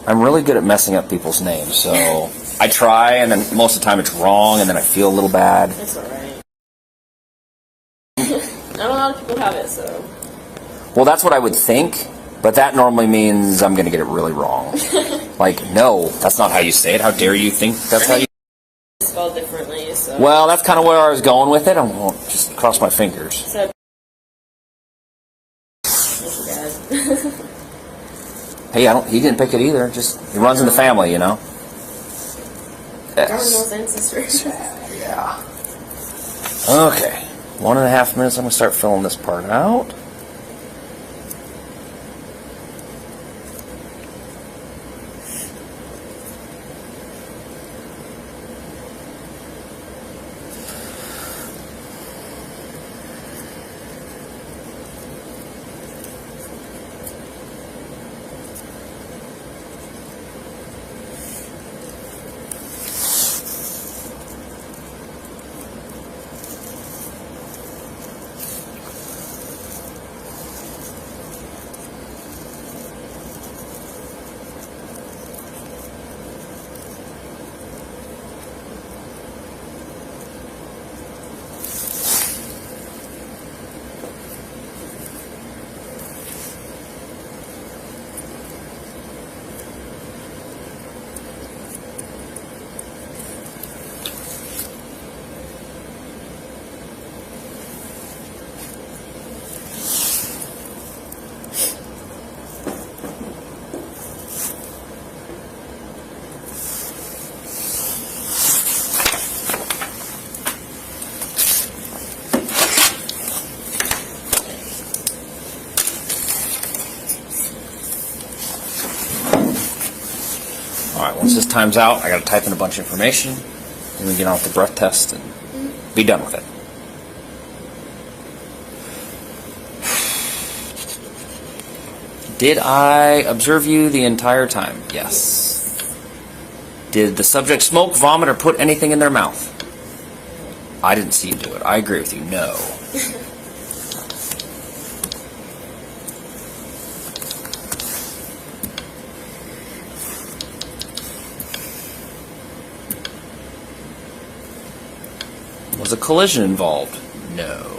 I'm really good at messing up people's names, so I try, and then most of the time it's wrong, and then I feel a little bad. That's alright. Not a lot of people have it, so. Well, that's what I would think, but that normally means I'm going to get it really wrong. Like, no, that's not how you say it. How dare you think that's how you... It's spelled differently, so. Well, that's kind of where I was going with it. I won't just cross my fingers. So. Thank you, Dad. Hey, he didn't pick it either. Just, it runs in the family, you know? Cardinals ancestors. Yeah. Okay. 1.5 minutes. I'm going to start filling this part out. Once this time's out, I gotta type in a bunch of information, and we get on with the breath test and be done with it. Did I observe you the entire time? Yes. Did the subject smoke, vomit, or put anything in their mouth? I didn't see you do it. I agree with you. No. Was a collision involved? No.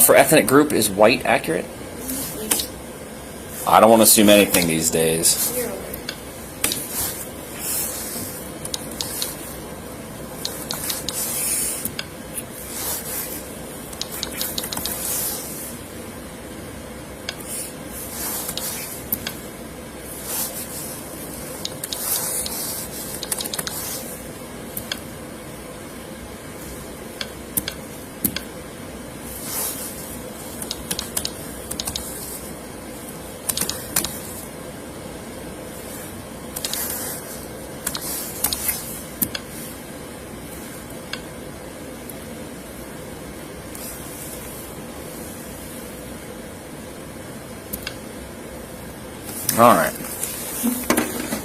For ethnic group, is white accurate? I don't want to assume anything these days. Alright.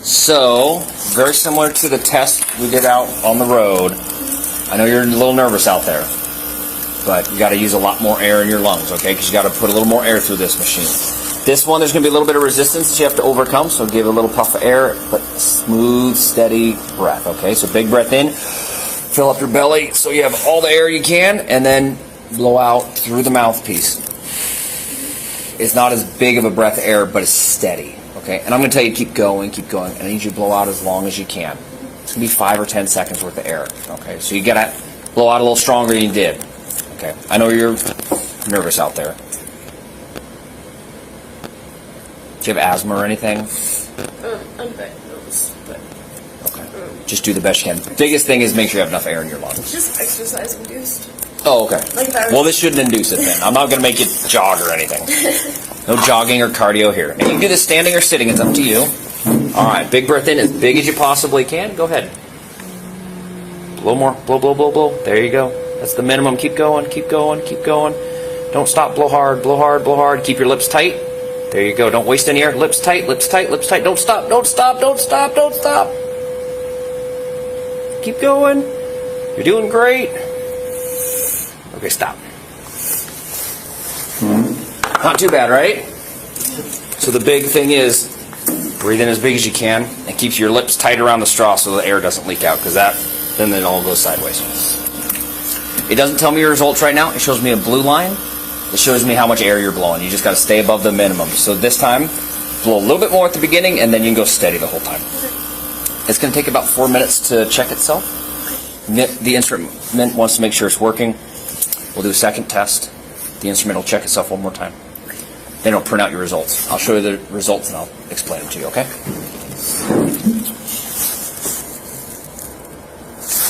So, very similar to the test we did out on the road. I know you're a little nervous out there, but you got to use a lot more air in your lungs, okay? Because you got to put a little more air through this machine. This one, there's going to be a little bit of resistance that you have to overcome, so give a little puff of air, but smooth, steady breath, okay? So big breath in, fill up your belly so you have all the air you can, and then blow out through the mouthpiece. It's not as big of a breath of air, but it's steady. Okay, and I'm going to tell you keep going, and I need you to blow out as long as you can. It's going to be 5 or 10 seconds worth of air. Okay, so you got to blow out a little stronger than you did. Okay, I know you're nervous out there. Do you have asthma or anything? Undiagnosed, but... Okay, just do the best you can. Biggest thing is make sure you have enough air in your lungs. Just exercise induced. Oh, okay. Like if I was... Well, this shouldn't induce it then. I'm not going to make you jog or anything. No jogging or cardio here. And you can do this standing or sitting. It's up to you. All right. Big breath in as big as you possibly can. Go ahead. Blow more. Blow, blow, blow, blow. There you go. That's the minimum. Keep going. Keep going. Keep going. Don't stop. Blow hard. Blow hard. Blow hard. Keep your lips tight. There you go. Don't waste any air. Lips tight. Lips tight. Lips tight. Don't stop. Don't stop. Don't stop. Don't stop. Keep going. You're doing great. Okay, stop. Not too bad, right? So the big thing is breathe in as big as you can and keep your lips tight around the straw so the air doesn't leak out, because then it all goes sideways. It doesn't tell me your results right now. It shows me a blue line. It shows me how much air you're blowing. You just got to stay above the minimum. So this time, blow a little bit more at the beginning, and then you can go steady the whole time. It's going to take about 4 minutes to check itself. The instrument wants to make sure it's working. We'll do a second test. The instrument will check itself one more time. Then it'll print out your results. I'll show you the results and I'll explain them to you, okay?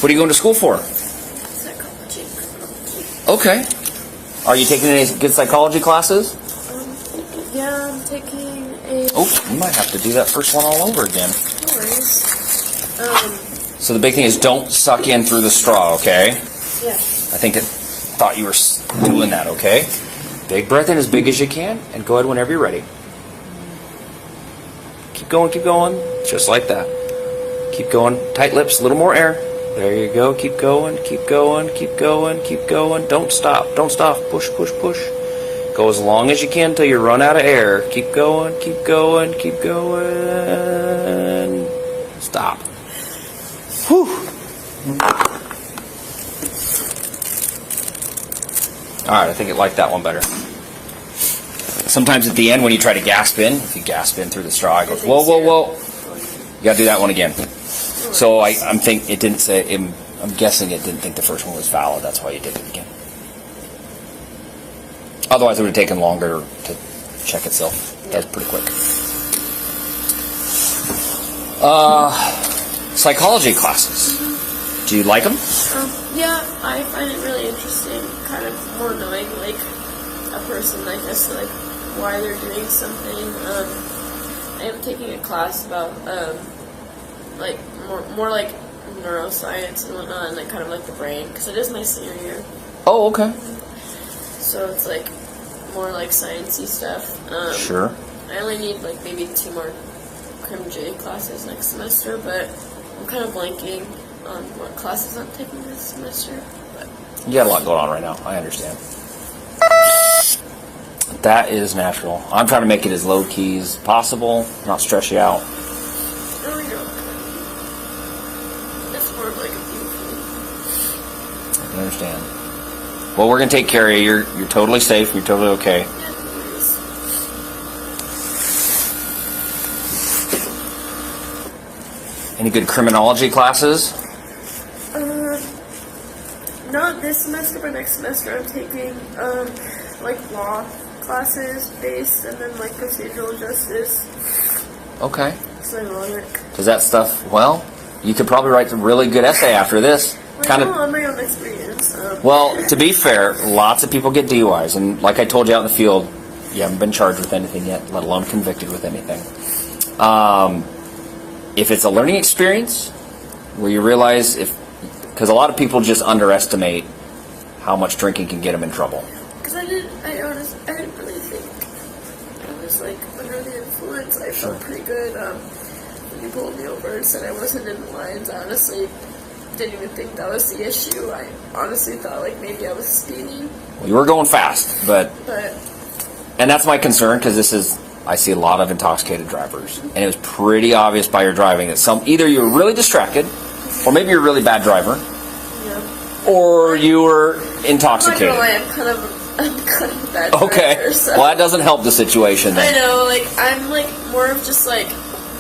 What are you going to school for? Psychology. Okay. Are you taking any good psychology classes? Yeah, I'm taking a... Oh, you might have to do that first one all over again. No worries. So the big thing is don't suck in through the straw, okay? Yeah. I think it thought you were doing that, okay? Big breath in as big as you can, and go ahead whenever you're ready. Keep going, keep going. Just like that. Keep going. Tight lips, a little more air. There you go. Keep going, keep going, keep going, keep going. Don't stop, don't stop. Push, push, push. Go as long as you can until you run out of air. Keep going, keep going, keep going. Stop. Whew. Alright, I think it liked that one better. Sometimes at the end when you try to gasp in, if you gasp in through the straw, it goes, whoa, whoa, whoa. You gotta do that one again. So I'm guessing it didn't think the first one was valid. That's why you did it again. Otherwise, it would have taken longer to check itself. That was pretty quick. Psychology classes. Do you like them? Yeah, I find it really interesting. Kind of more knowing, like, a person, I guess, like, why they're doing something. I am taking a class about, like, more like neuroscience and whatnot, and like kind of like the brain, because it is my senior year. Oh, okay. So it's like more like sciencey stuff. Sure. I only need like maybe 2 more Crim J classes next semester, but I'm kind of blanking on what classes I'm taking this semester. But You got a lot going on right now. I understand. That is natural. I'm trying to make it as low key as possible, not stress you out. there we go. It's more of like a beautiful. I can understand. Well, we're going to take care of you. You're totally safe. You're totally okay. Yeah, no worries. Any good criminology classes? Not this semester, but next semester I'm taking like law classes based, and then like procedural justice. Okay. So I love it. Does that stuff, well, you could probably write a really good essay after this. Like, Kind on of. my own experience. Well, to be fair, lots of people get DUIs, and like I told you out in the field, you haven't been charged with anything yet, let alone convicted with anything. If it's a learning experience where you realize because a lot of people just underestimate how much drinking can get them in trouble. Because I didn't really think I was like under the influence. I felt pretty good. When you pulled me over and said I wasn't in the lines, I honestly didn't even think that was the issue. I honestly thought like maybe I was speeding. Well, you were going fast, But and that's my concern, because I see a lot of intoxicated drivers, and it was pretty obvious by your driving that either you were really distracted, or maybe you're a really bad driver, yeah. or you were I'm not intoxicated. gonna lie, I'm kind of a bad driver. Okay, So. well that doesn't help the situation I then. know, like, I'm, like, more of just, like,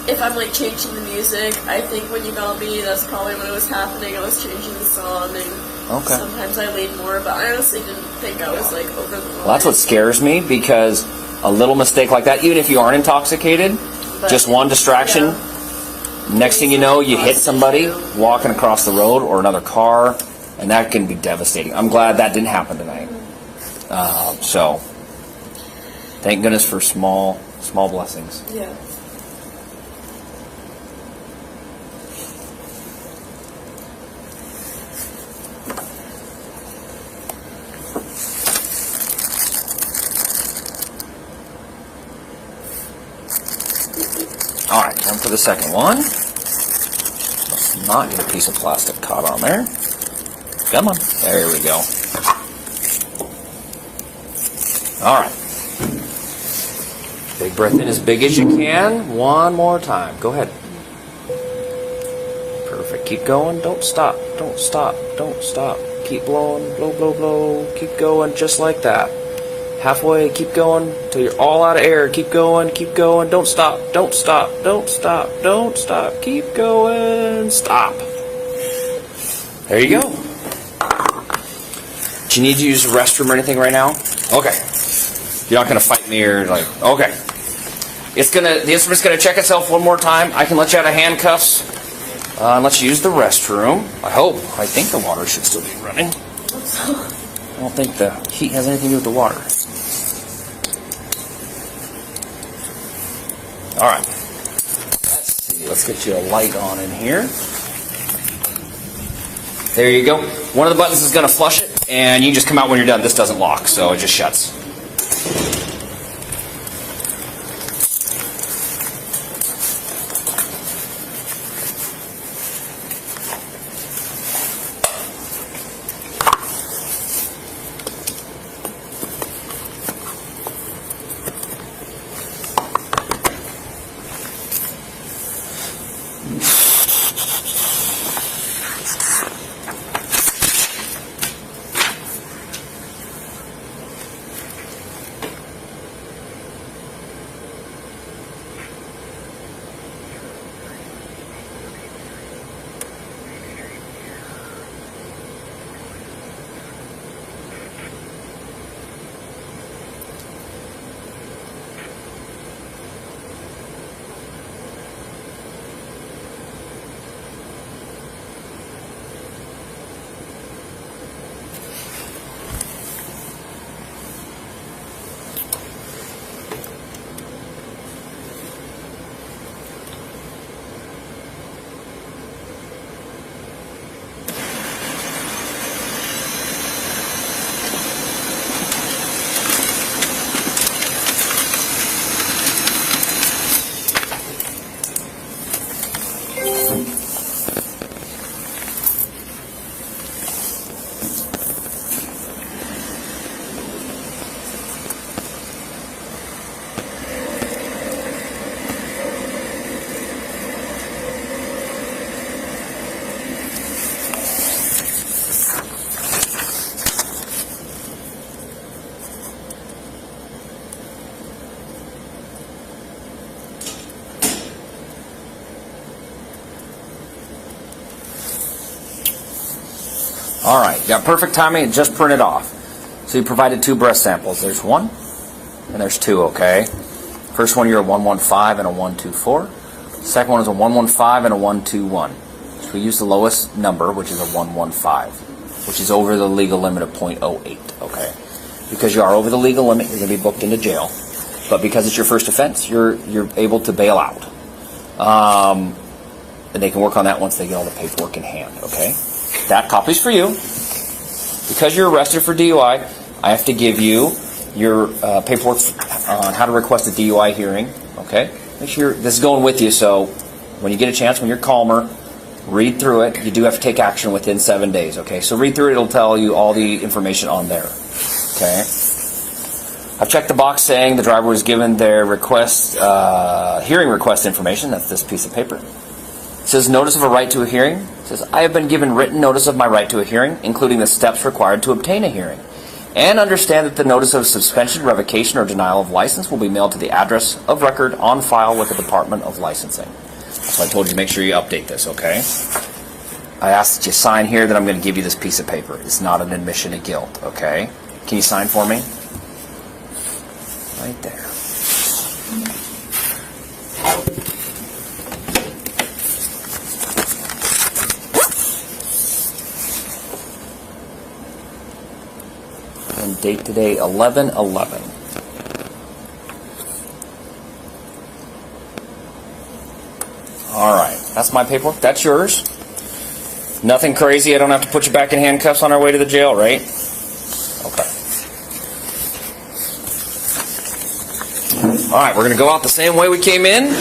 if I'm, like, changing the music, I think when you got me, that's probably when it was happening. I was changing the song, and Okay. sometimes I lean more, but I honestly didn't think I was, like, over the line. Well, that's what scares me, because a little mistake like that, even if you aren't intoxicated, But, just one distraction, yeah. next thing you know, you hit somebody walking across the road or another car, and that can be devastating. I'm glad that didn't happen tonight. So, thank goodness for small blessings. Yeah. Alright, time for the second one. Let's not get a piece of plastic caught on there. Come on. There we go. Alright. Big breath in as big as you can. One more time. Go ahead. Perfect. Keep going. Don't stop. Don't stop. Don't stop. Keep blowing. Blow, blow, blow. Keep going just like that. Halfway, keep going till you're all out of air. Keep going, keep going. Don't stop, don't stop, don't stop, don't stop. Keep going, stop. There you go. Do you need to use the restroom or anything right now? Okay. You're not going to fight me or like, okay. The instrument's going to check itself one more time. I can let you out of handcuffs and let you use the restroom. I think the water should still be running. I don't think the heat has anything to do with the water. Alright. Let's see. Let's get you a light on in here. There you go. One of the buttons is going to flush it, and you just come out when you're done. This doesn't lock, so it just shuts. All right, got perfect timing and just printed off. So you provided 2 breath samples. There's 1 and there's 2, okay? First one, you're a 115 and a 124. Second one is a 115 and a 121. So we use the lowest number, which is a 115, which is over the legal limit of .08, okay? Because you are over the legal limit, you're going to be booked into jail. But because it's your first offense, you're able to bail out. And they can work on that once they get all the paperwork in hand, okay? That copy's for you. Because you're arrested for DUI, I have to give you your paperwork on how to request a DUI hearing, okay? Make sure this is going with you, so when you get a chance, when you're calmer, read through it. You do have to take action within 7 days, okay? So read through it. It'll tell you all the information on there, okay? I've checked the box saying the driver was given their request, hearing request information. That's this piece of paper. It says notice of a right to a hearing. It says I have been given written notice of my right to a hearing, including the steps required to obtain a hearing. And understand that the notice of suspension, revocation, or denial of license will be mailed to the address of record on file with the Department of Licensing. So I told you to make sure you update this, okay? I asked that you sign here that I'm going to give you this piece of paper. It's not an admission of guilt, okay? Can you sign for me? Right there. And date today, 11/11. All right, that's my paperwork. That's yours. Nothing crazy. I don't have to put you back in handcuffs on our way to the jail, right? Okay. All right, we're going to go out the same way we came in.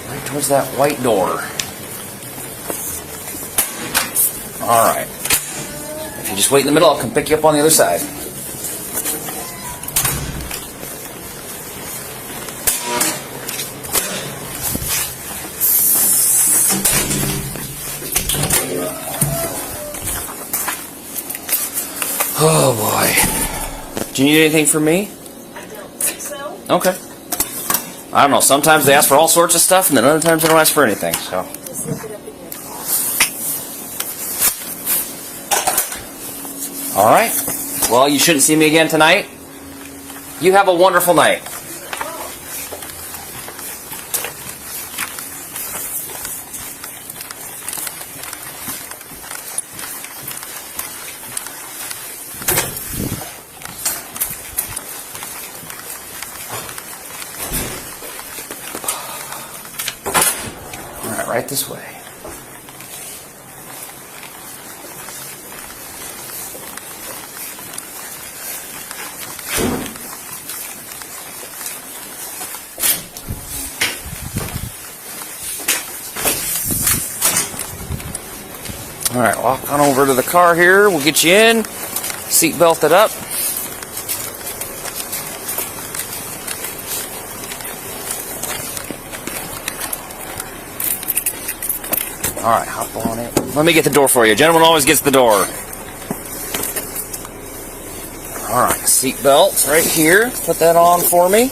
Right towards that white door. All right. If you just wait in the middle, I'll come pick you up on the other side. Oh boy. Do you need anything from me? I don't think so. Okay. I don't know. Sometimes they ask for all sorts of stuff, and then other times they don't ask for anything. So. Just look it up in your car. All right. Well, you shouldn't see me again tonight. You have a wonderful night. All right, right this way. All right, walk on over to the car here. We'll get you in. Seat belted up. All right, hop on it. Let me get the door for you. Gentleman always gets the door. All right, seat belts right here. Put that on for me.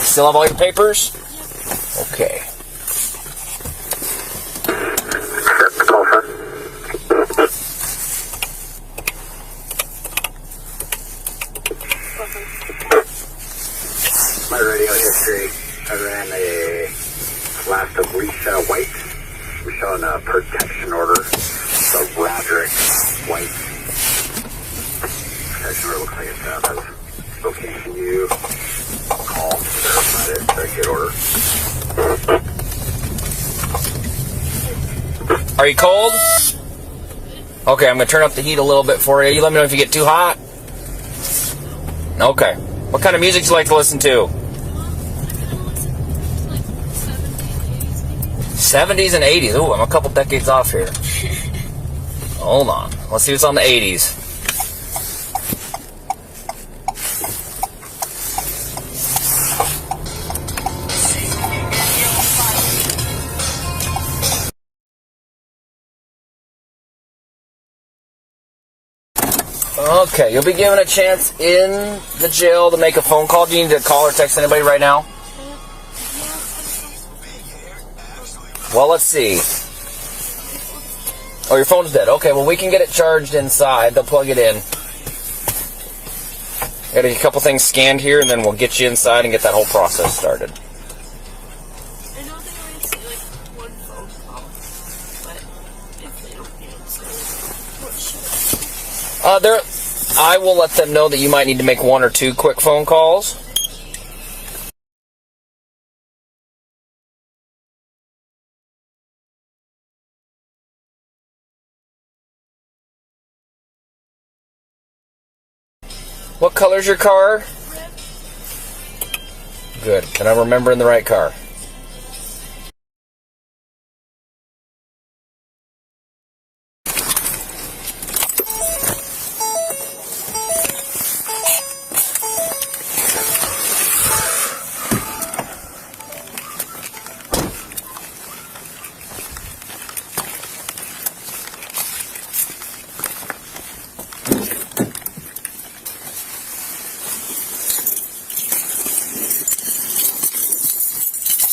Still have all your papers? Okay. My radio history, I ran a last of Risha White. We're showing a protection order. The Roderick White protection order looks like it's has location you call to verify it. Very good order. Are you cold? Okay, I'm going to turn up the heat a little bit for you. You let me know if you get too hot. Okay. What kind of music do you like to listen to? I'm gonna listen to like 70s, 80s maybe. 70s and 80s. Ooh, I'm a couple decades off here. Hold on. Let's see what's on the 80s. Okay, you'll be given a chance in the jail to make a phone call. Do you need to call or text anybody right now? Well, let's see. Oh, your phone's dead. Okay, well, we can get it charged inside. They'll plug it in. Got a couple things scanned here, and then we'll get you inside and get that whole process started. I know they only say like one phone call, but if they don't answer, what should I do? I will let them know that you might need to make 1 or 2 quick phone calls. What color's your car? Red. Good. And I'm remembering the right car.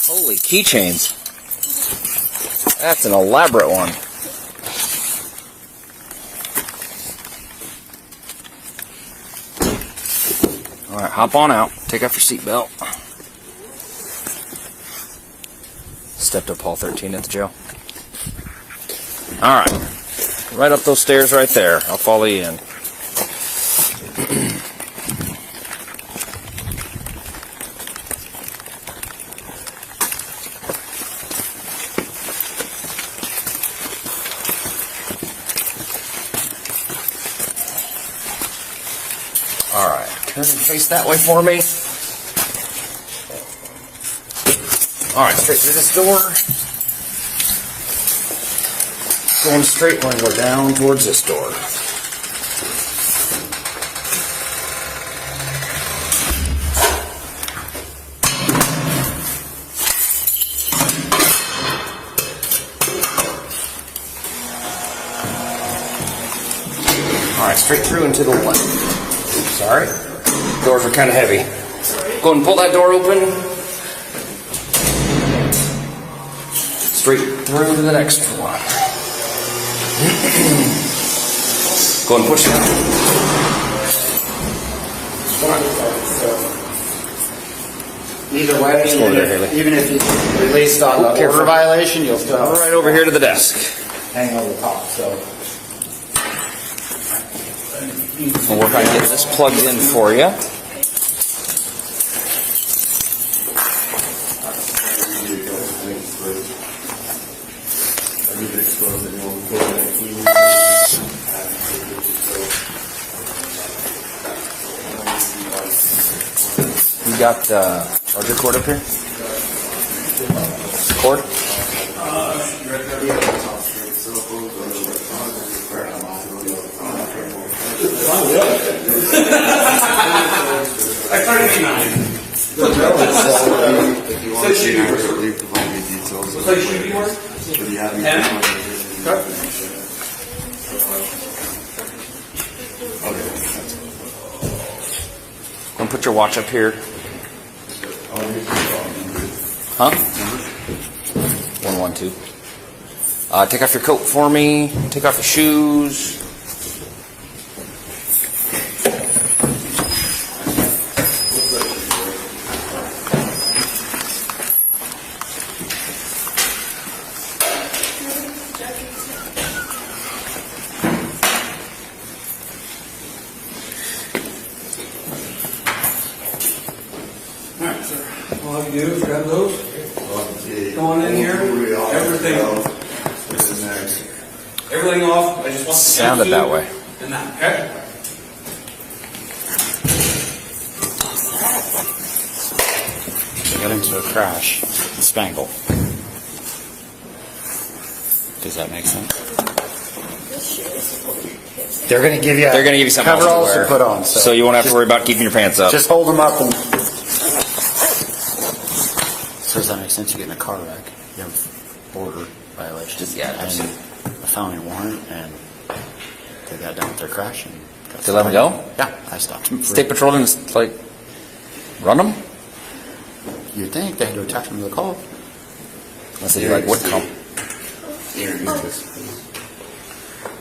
Holy keychains. That's an elaborate one. Alright, hop on out. Take off your seatbelt. Stepped up hall 13 at the jail. Alright. Right up those stairs right there. I'll follow you in. Alright, turn and face that way for me. Alright, straight through this door. Going straight, we're going to go down towards this door. Alright, straight through and to the left. Sorry. Doors are kind of heavy. Go ahead and pull that door open. Straight through to the next one. Go ahead and push it out. Either way, even if you released on the order violation, you'll still have Right over here to the desk. hang over the top. So We'll work on getting this plugged in for you. You got charger cord up here? Cord? I tried to be nice. If you want to leave, provide me details. So should be work? If you have any Don't put your watch up here. Huh? 112. Take off your coat for me. Take off your shoes. All you do is grab those. Go on in here. Everything off. I just want Sound it that way. and that. Okay. they got into a crash. Spangle. Does that make sense? They're going to give you. They're going to give you something else to coveralls wear. to put on. So you won't have to worry about keeping your pants up. Just hold them up and. So does that make sense? You get in a car wreck, you have border violation, Yeah, and a felony warrant, and they got done with their crash and They let him go? Yeah, I stopped him. State Patrol didn't, like, run him? You'd think they had to attach him to the car. Unless they do, like, Whitcomb.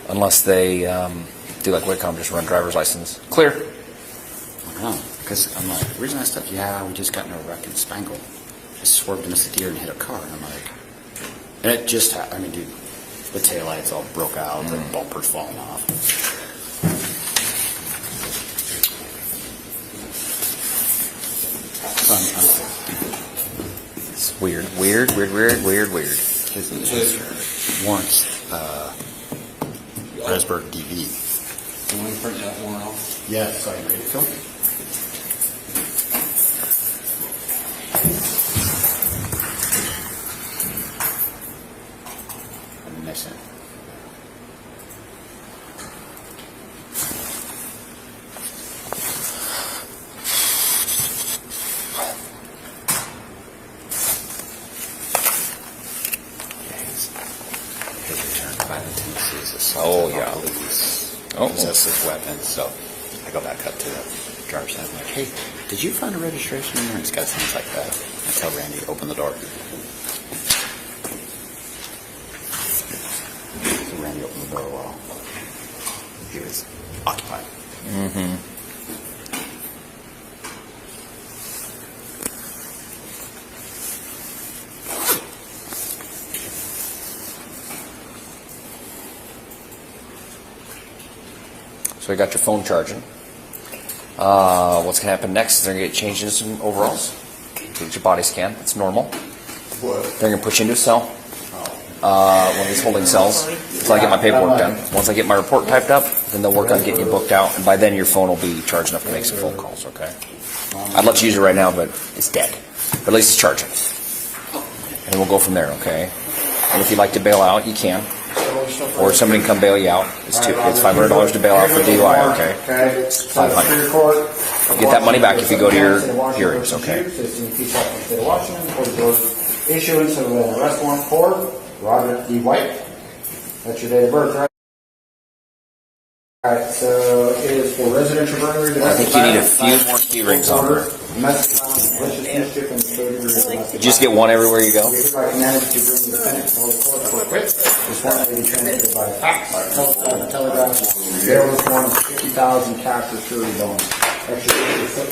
Unless they do, like, Whitcomb, just run driver's license. Clear. I know, because I'm like, the reason I stopped, we just got in a wreck in Spangle. I swerved and missed a deer and hit a car, and I'm like, and it just happened. I mean, dude, the taillights all broke out, the bumpers falling off. So It's weird. His warrants, Presburg DV. You want to print that one off? Yeah, sorry, ready to go? I'm missing. His return back to Tennessee is a Oh, yeah. possesses weapons, so I go back up to the driver's side. I'm like, hey, did you find a registration in there? And he's got things like that. I tell Randy, open the door. So Randy opened the door while he was occupied. Mm-hmm. So we got your phone charging. What's going to happen next is they're going to get changed into some overalls. Get your body scan. It's normal. They're going to put you into a cell. One of these holding cells until I get my paperwork done. Once I get my report typed up, then they'll work on getting you booked out. And by then your phone will be charged enough to make some phone calls, okay? I'd let you use it right now, but it's dead. But at least it's charging. And we'll go from there, okay? And if you'd like to bail out, you can. Or somebody can come bail you out. It's $500 to bail out for DUI, okay? $500. You get that money back if you go to your hearings, okay? Issuance of an arrest warrant for Robert D. White. That's your date of birth, right? Alright, so it is for residential burglary. I think you need a few more key rings on her. Domestic violence, malicious mischief, and third-degree You just get one everywhere you go? We recommend to bring the defendant to the court for quit. This warrant may be transmitted by fax, telegraph, bail this warrant is $50,000 cash or surety bond.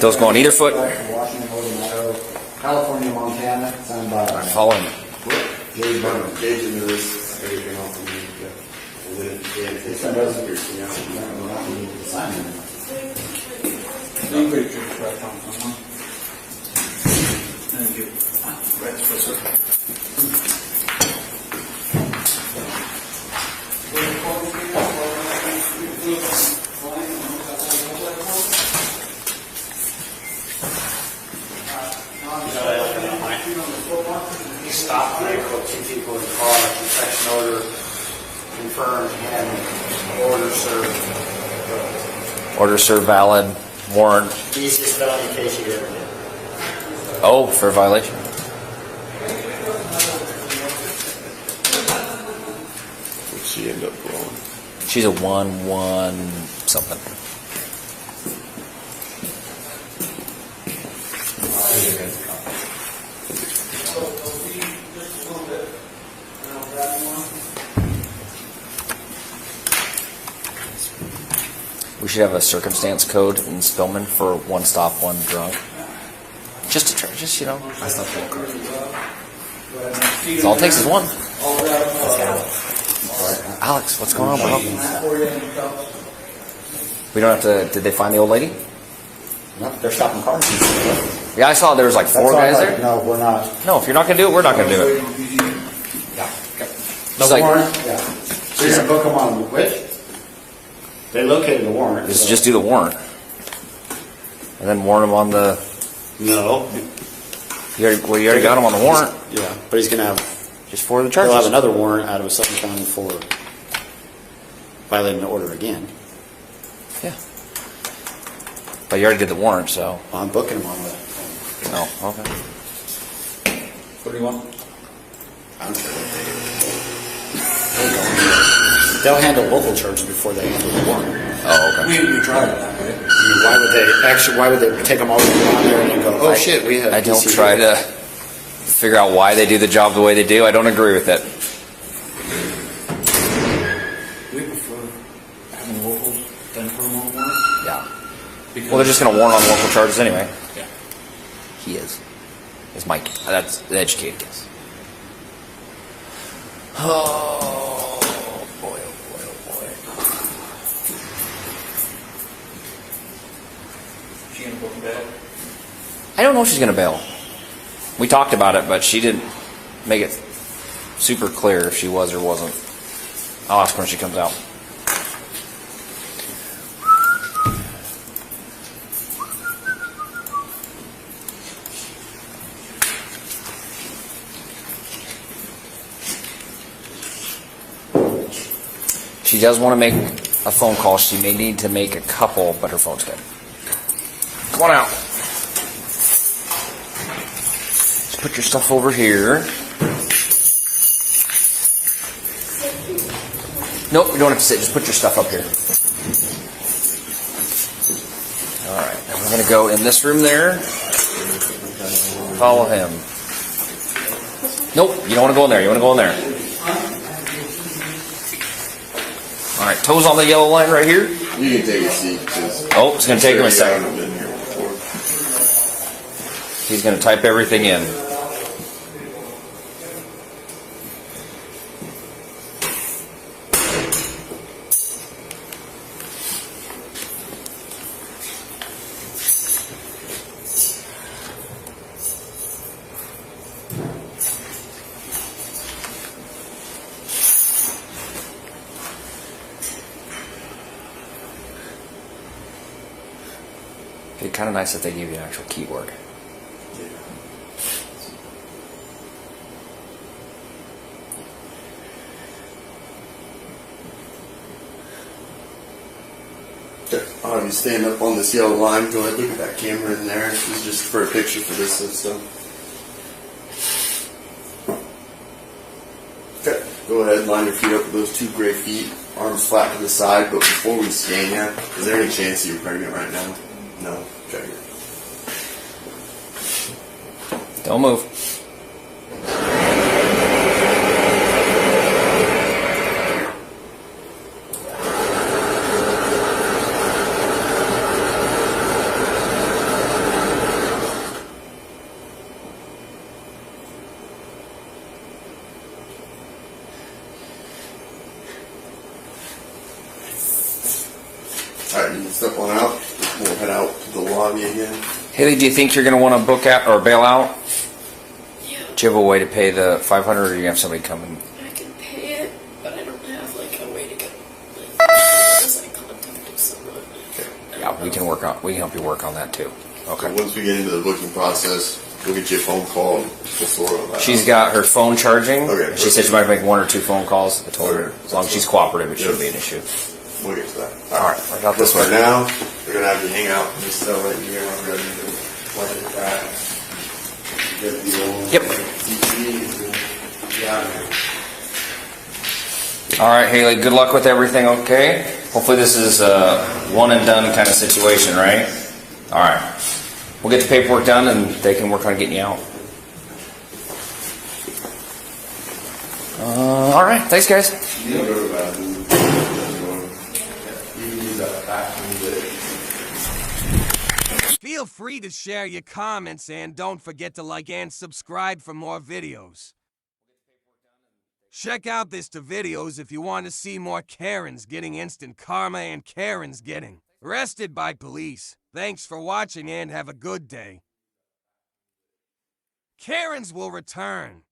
Those go on either foot? Washington, Colorado, California, Montana, signed by Follow me. J. Berman. Gauging the risks, everything off the meat, and then It's a resident, you know, we need to sign it. Thank you. He stopped the vehicle, two people in the car, protection order confirmed, and order served. Order served valid, warrant. Easiest felony case you ever did. Oh, for a violation. what'd she end up blowing? She's a 1-1 something. We should have a circumstance code in Spillman for one stop, one drunk. Just to try, just, you know. I stopped the car. It's all it takes is one. Alex, what's going on? We don't have to. Did they find the old lady? No, they're stopping cars. Yeah, I saw there was like 4 guys there. No, we're not. No, if you're not gonna do it, we're not gonna do it. Yeah. It's like, Warrant, yeah. So you're gonna book them on which? They located the warrant. just do the warrant, and then warn them on the. No. You already got him on the warrant. Yeah, but he's gonna have. Just for the He'll have charges. another warrant out of a Sutton County for violating the order again. Yeah. But you already did the warrant, so. I'm booking him on the. Oh, okay. What do you want? I don't care what they do. They'll handle local charges before they handle the warrant. Oh, okay. We tried that, right? I mean, why would they take them all around there and then go, oh shit, we have... I don't PC try here. to figure out why they do the job the way they do. I don't agree with it. We prefer having locals than criminal warrant. Yeah. Because Well, they're just going to warn on local charges anyway. Yeah. He is. Is Mike. That's the educated guess. Oh, boy, oh, boy, oh, boy. She gonna book bail? I don't know if she's going to bail. We talked about it, but she didn't make it super clear if she was or wasn't. I'll ask her when she comes out. She does want to make a phone call. She may need to make a couple, but her phone's dead. Come on out. Just put your stuff over here. Nope, you don't have to sit. Just put your stuff up here. All right. Now we're going to go in this room there. Follow him. Nope, you don't want to go in there. You want to go in there. All right, toes on the yellow line right here. You can take a seat. Oh, it's going to take him a second. I've been here before. He's going to type everything in. It'd be kind of nice if they gave you an actual keyboard. Okay, I'll have you stand up on this yellow line. Go ahead, look at that camera in there. This is just for a picture for this system. Okay, go ahead, line your feet up with those two gray feet. Arms flat to the side, but before we scan you, is there any chance you're pregnant right now? No. Okay. Don't move. Alright, you can step on out. We'll head out to the lobby again. Haley, do you think you're going to want to book out or bail out? Yeah, Do you have a way to pay the $500, or do you have somebody come in? I can pay it, but I don't have like a way to get like unless I contacted someone. Yeah, we can help you work on that too. So Okay. once we get into the booking process, we'll get you a phone call and we'll sort all that She's out. got her phone charging. Okay, She said she might make one or two phone calls. I told her Okay. as long as she's cooperative, it shouldn't be an issue. We'll get to that. All right, I got this For one. now, we're going to have you hang out in this cell right here. I'm ready to play it back. Get the old Yep. TV. Yeah. All right, Haley, good luck with everything, okay? Hopefully this is a one and done kind of situation, right? All right. We'll get the paperwork done and they can work on getting you out. All right, thanks, guys. You can go to the bathroom. You can use that bathroom. Feel free to share your comments and don't forget to like and subscribe for more videos. Check out this to videos if you want to see more Karens getting instant karma and Karens getting arrested by police. Thanks for watching and have a good day. Karens will return.